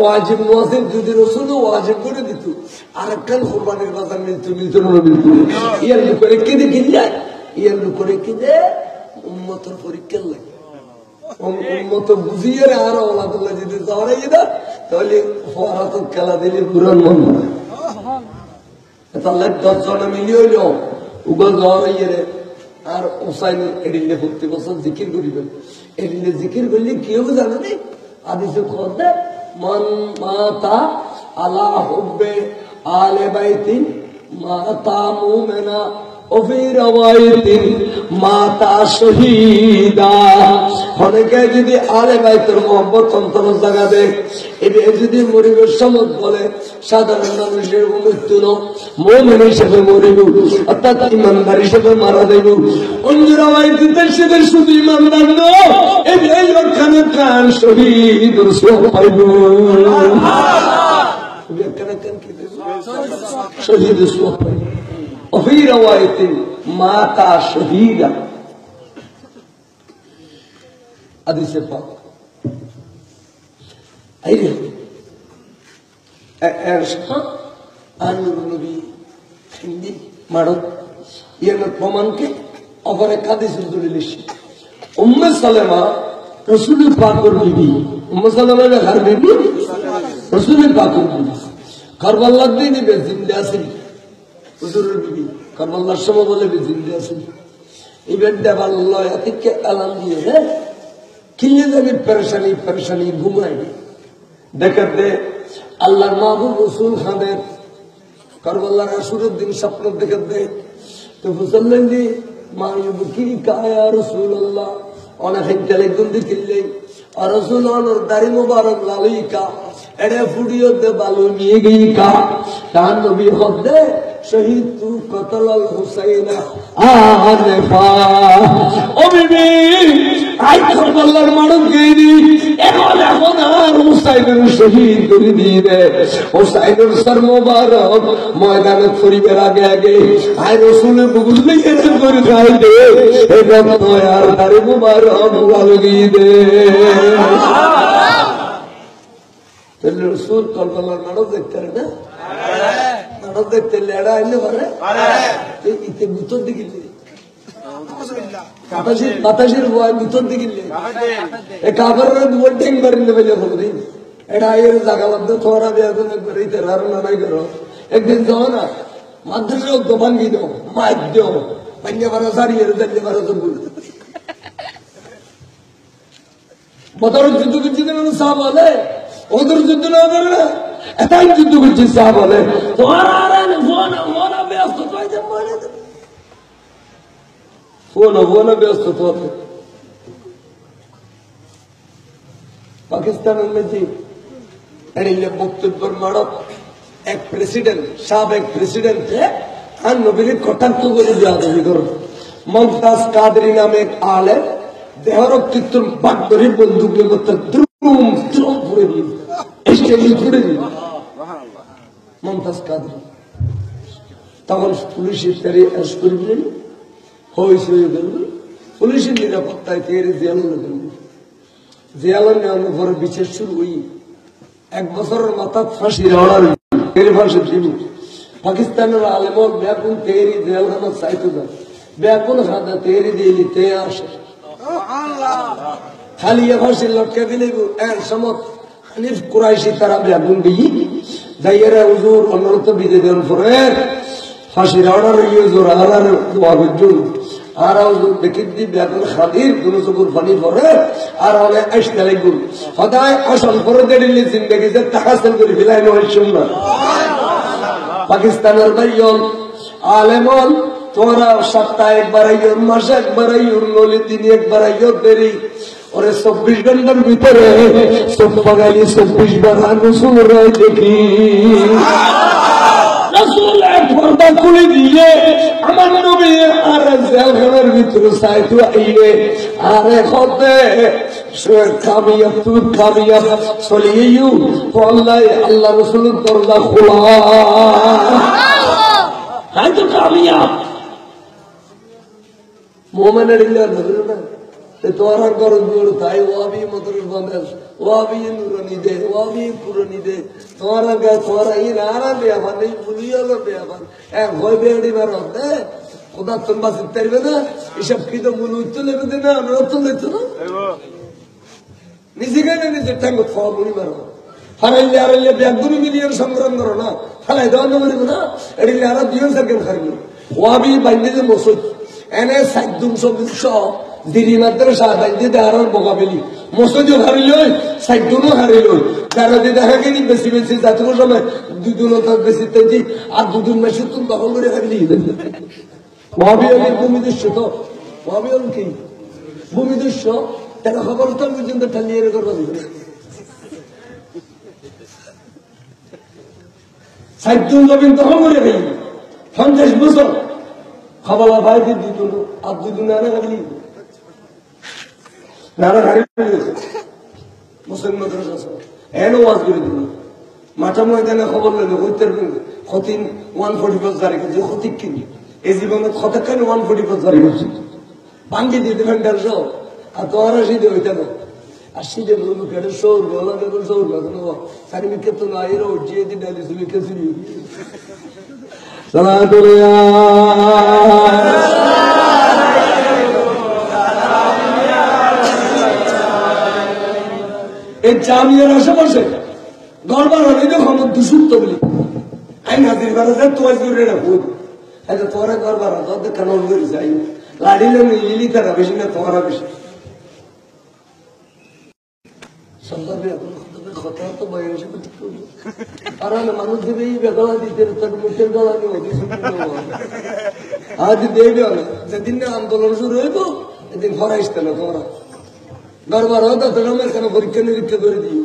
ওয়াজিব মুয়াজিব যদি রসুল ওয়াজিব করে দিত আর একটা কোরবানির বাজার মিলতো না মিলতো। ইয়ার করে কি দেখি যায় ইয়ার করে কি যে উম্মতের পরীক্ষা লাগে উম্মত বুঝিয়ে আর ওলাদুল্লাহ যদি জ্বরাই না তাহলে তো খেলা দিলে পুরান মন তাহলে 10 জনে মিলিয়ে হইল উগল জ্বরাইয়ে আর হুসাইন এডিলে প্রতি বছর জিকির করিবেন। এডিলে জিকির করলে কেউ জানে নি আদিসে খোদে মান মাতা আলা হুব্বে আলে বাইতি মাতা মুমিনা ওফি রাওয়ায়াতিন মাতা শহীদা। অনেকে যদি আলে বাইতের মোহাম্মত অন্তর জাগাবে এবে যদি মরিবের সমত বলে সাধারণ মানুষের মৃত্যু ন মুমিন হিসেবে মরিব অর্থাৎ ইমানদার হিসেবে মারা যাইব। অন্য রাওয়ায়াতিতে সেদের শুধু ইমানদার ন এই ওখানে কান শহীদ রসুল পাইব শহীদ রসুল পাইব وفي رواية مات شهيدا حديث پاک ايه ارشا انور نبی হিন্দি মারদ এর প্রমাণকে অপর এক হাদিস দলিলেছি উম্মে সালেমা রাসূলুল পাকের বিবি উম্মে সালেমা ঘর বিবি রাসূলুল পাকের বিবি কারবালার দিনে জিন্দা ছিল হুজুরের বিবি কারবালার সময় বলে জিন্দা ছিল ইবেন দেব আল্লাহ এতকে আলাম দিয়ে হ্যাঁ কিলে যাবে পরেশানি ঘুমাই দেখাতে আল্লাহর মাহবুব রাসূল খানের কারবালার আসরের দিন স্বপ্ন দেখাতে তো বুঝলেন যে মায়ুবকি কায়া রাসূলুল্লাহ অনেক ইন্টেলিজেন্ট দিলে আর রাসূলুল্লাহর দাড়ি মোবারক লালই কা এড়ে ফুডিও দে বালু নিয়ে গই কা কান নবী হদে শহীদ তু কতল হুসাইনা আনফা ও বিবি আই কারবালার মানব গেইনি এখন আর হুসাইনের শহীদ করে দিয়ে দে হুসাইনের সর মোবারক ময়দানে ফরিবের আগে আগে আই রসুলের বুকুল লিখে করে যাই দে এটা আর তারে মোবারক লাগিয়ে দে রসুল কারবালার মানব দেখতে না মানব দেখতে লেড়া আইলে পারে ইতে ভিতর দিকে বাতাসের বয় ভিতর দিকে কাবার বোর্ডিং বাড়িলে বেজে হবে এটা এর জায়গা মধ্যে থোড়া দেওয়া একবার এই রান্না নাই করো একদিন যাও না মাদ্রাসা দোকান গিয়ে দাও মাইক দাও পাঞ্জা বারো সারি এর দাঁড়িয়ে বারো তো বলে বদর যুদ্ধ করছি সাহ বলে ওদের যুদ্ধ না করে না এটাই যুদ্ধ করছি সাহ বলে ফোন ব্যস্ত পাকিস্তানের মধ্যে বক্তব্যের মারক এক প্রেসিডেন্ট সাবেক প্রেসিডেন্ট আর নবীর কটাক্ষ করে দেওয়া দাবি করো মমতাজ কাদরি নামে এক আলেম দেহরক্ষিত বাদ ধরে বন্দুক দ্রুম দ্রুম করে দিন করে দিন মমতাজ কাদরি তখন পুলিশের তারে অ্যারেস্ট করে দিলেন হয়ে গেল পুলিশের নিরাপত্তায় তেরে জেলে গেল জেলে নেওয়ার পরে বিচার শুরু হই 1 বছরের মাথা ফাঁসির অর্ডার তেরে ফাঁসি ছিল পাকিস্তানের আলেমক ব্যাকুল তেরি জেলখানা চাইতে যায় ব্যাকুল খাদা তেরি দিয়ে নিতে আসে খালি ফাঁসির লটকে দিলে এর সমত হানিফ কুরাইশি তারা ব্যাকুল দিয়ে যাইয়েরা হুজুর অনুরত বিদে দেন পরে ফাঁসির অর্ডার হয়ে জোর আলার দোয়া করছুন আর দেখি দি ব্যাকুল খাদির কোন চকুর ফানি পরে আর হলে আসতে লাগুন সদায় আসল পরে দেড়িলে জিন্দগি যে টাকা সেল করে ফেলাই নয় শুনবা পাকিস্তানের ভাইয়ন আলেমন তোমরা সপ্তাহে একবার আইয়র মাসে একবার আইয়র নলি দিনে একবার আইয়র দেরি ওরে 24 ঘন্টার ভিতরে সব বাঙালি 24 বার রসুল রায় দেখি রসুল এক পর্দা খুলে দিয়ে আমার নবী আর জেলখানার ভিতরে সাইতো আইয়ে আরে হতে কামিয়াব তুই কামিয়াব চলিয়েও বললাই আল্লাহ রসুলের দরজা খোলা হয়তো কামিয়াব মোমেনের ইল্লা নজর না তোরা করো তাই ওয়াবি মদরুল বান্দাস ওয়াবি নুরানি দে ওয়াবি পুরানি দে তোরা গা তোরা ই নারা বেয়াবান এই ভুলিয়ালো বেয়াবান এক ভয় বেড়ি মারো দে খোদা তুমি বাঁচতে পারবে না এসব কি তো মূল উত্তর লেবে দে না অনুরোধ তো লেতো না নিজে কেন নিজের টাঙ্গ খাওয়া মুড়ি মারো হারাইলে হারাইলে ব্যাগুনি মিলিয়ন সংগ্রাম করো না ফালাই দেওয়া না মারিব না এড়িলে আরো 2 সেকেন্ড হারিল ওয়াবি বাইন্দে যে মসুদ এনে 700 দিদি মাত্র সাহায্য আর মোকাবেলি মসজিদও হারিল 60 হারিল যারা দেখা গেলি বেশি বেশি যাত্র সময় 2 দিন বেশি তেজি আর 2 দিন বেশি তুমি দখল করে হারিলি মহাবিয়ালের ভূমিদৃশ্য তো মহাবিয়াল কি ভূমিদৃশ্য তারা খবর তো পর্যন্ত ঠালিয়ে করবো 60 জমিন দখল করে গেলি 50 বছর খবর ভাই দিত আর 2 দিন আরে হারিলি মুসলমান এনে ওয়াজ করে দিল মাঠা ময়দানে খবর লইল হইতে খতিন 145 জারি করছে খতিক কিনি এই জীবনে খতকান 145 জারি করছে ভাঙ্গি দিয়ে দেবেন 150 আর তোরা সিধে হইতে না আর সিধে বলবো কেটে সৌর গলা দেবেন সৌর গলা সারি মিকে তো না এরা উঠিয়ে দিন ডালি সুলি কে সুলি সালাতুল্লাহ এই জামিয়ার আশেপাশে গড়বার হলে যখন দুষুপ্ত বলি আইন হাজির বাড়া তোয়াজ করে রাখুন এটা তোরা গড়বার তোদের কেন করে যাই লাড়িলে লিলি তারা বেশি না তোরা বেশি সন্তানদের কথা তো বয়সে আর মানুষ দেবে এই বেগলা দিতে তার মুখের গলা নিয়ে আজ দেবে যেদিন আন্দোলন শুরু হইব এদিন ফরাইসতে না তোমরা গড়বার হতো তোর কেন পরীক্ষা নিরীক্ষা করে দিই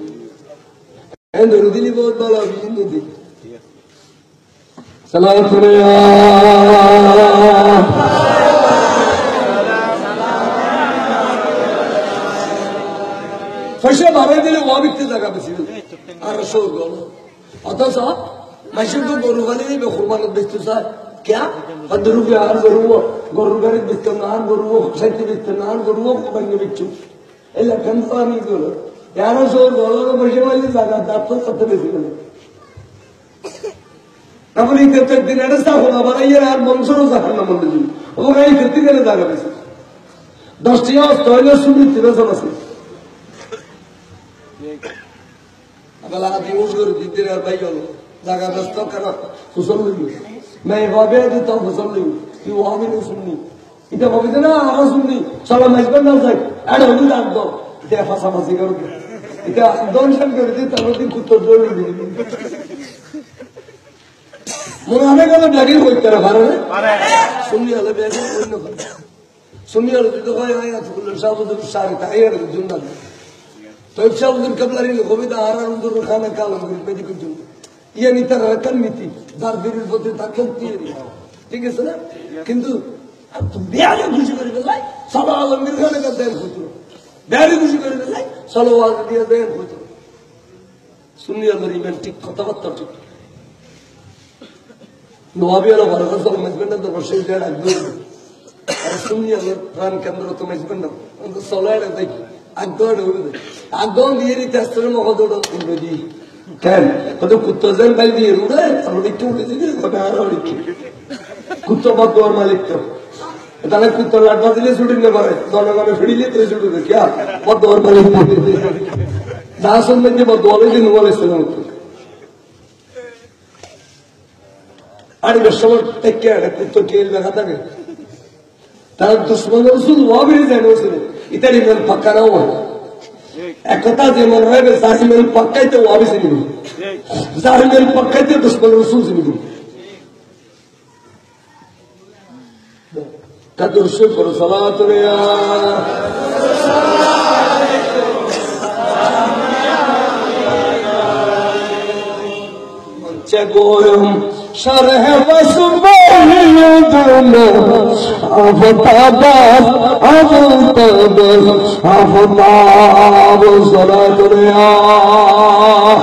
ধরে দিলি বহুত ভালো হবে হিন্দু দিই সালাত রে ফসে ভাবে দিলে ও বিকতে জায়গা বেশি আর সৌ গল অথচ মাসে তো গরু গালি দিবে কোরবানত বেচতে চায় क्या ₹100 গরুর গাড়ি বেচতে না গরু সাইতে বেচতে না গরু কোরবানি বেচু এই লেখান তো আমি গেল ಯಾರೋ ಸೋ ಗೌರವ ಬಶವಾಗಿ ದಾಪ್ತ ಸತ್ತ ಬೇಸಿಗಳು ನಮ್ಮಲ್ಲಿ ಇದ್ದ ನಡೆಸ್ತಾ ಹೋಗಯ್ಯ ಯಾರು ಮನುಷ್ಯರು ಸಹ ನಮ್ಮಲ್ಲಿ ಅವಾಗ ಈ ಕತ್ತಿಗೆಲ್ಲ ಜಾಗ ಬೇಸಿ 10 টিয়া তৈলে সুবিধা সমস্যা আবার আদি উজুর দিতে আর ভাই হলো জায়গা দস্ত করা ফুসল লই मैं ভাবে দিতে ফুসল লই কি ওয়াবি নে শুননি এটা ভাবে না আর শুননি চলো মাইজবান না যাই আর হলি দাও দাও এটা ফাসাফাসি করো এটা দর্শন করে দিতে তাহলে কুত্তর দৌড় দিবি মনে অনেক গেল ডাকি হইতে পারে না শুননি হলে বেশি অন্য কথা শুননি হলে তো হয় আয়াতুল শাবুদুল শারিতা এর জন্য তো শাবুদুল কাবলারি কবিতা আরারুদুর খানা কালাম করে মেডিকেল জন্য ইয়ে নিতে রাখার নীতি যার বীরের প্রতি তার খেলতে ঠিক আছে না কিন্তু বিয়ারে খুশি করে বেলায় সালা আলমগীর খানের কাছে দেন হইতো বিয়ারে খুশি করে বেলায় সালোয়ার দিয়ে দেন হইতো শুননি আমার ইমান ঠিক কথাবার্তা ঠিক নবাবি হলো ভালো কথা মেজবেন না তো বসে দেড় একদম আর শুননি আমার প্রাণ কেন্দ্র তো মেজবেন না চলায় দেখি একদম দিয়ে দিতে আসতে মগদৌড় উঠবে দি কেন কত কুত্তো যেন বাইল দিয়ে উড়ে তাহলে একটু উড়ে দিবি ওটা আরো লিখি কুত্তো বা দোয়ার মালিক তো তাহলে কুত্তো লাটবা দিলে ছুটি নিতে পারে জনগণে ফিরিলে তো ছুটি দেবে কে বদোয়ার মালিক না শুনবেন যে বদোয়ালে দিন বলে আর সময় টেকে কুত্তো কে দেখা থাকে তার দুশ্মন রসুল ওয়াবির যেন ইতার ইমেল পাক্কা নাও হয় একথা যেমন হয় যার ইমেল পাক্কাইতে ওয়াবি চিনিব যার ইমেল পাক্কাইতে দুশ্মন রসুল চিনিব কাদর শুরু করো সালাত রে গোয়ম شرح وسبيدنا أفتاب أفتاب صلاة الرياح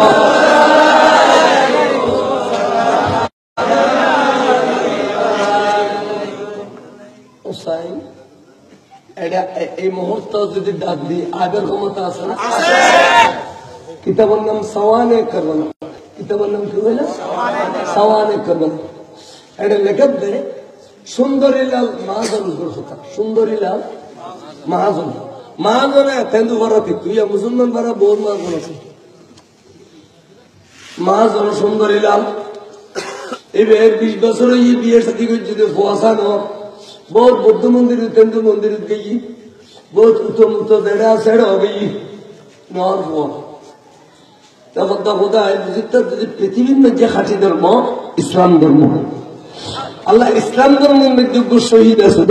এই মুহূর্ত যদি ডাক দিই আগের ক্ষমতা আছে না কিতাবের নাম সওয়ানে করবো না কিতাবের নাম কি বলে সওয়ানে করবেন এটা লেখক দে সুন্দরীলাল মহাজন কথা সুন্দরীলাল মহাজন মহাজনে তেন্দু ভরা তুই মুসলমান ভরা বহু মহাজন আছে মহাজন সুন্দরীলাল এবার 20 বছর এই বিয়ের সাথে যদি ফোয়াশানো বহুত বৌদ্ধ মন্দির তেন্দু মন্দির গেই বহুত উত্তম উত্তর দেড়া সেড় গেই নর পৃথিবীর মধ্যে খাঁটি ধর্ম ইসলাম ধর্ম আল্লাহ ইসলাম ধর্মের মধ্যে শহীদ আছে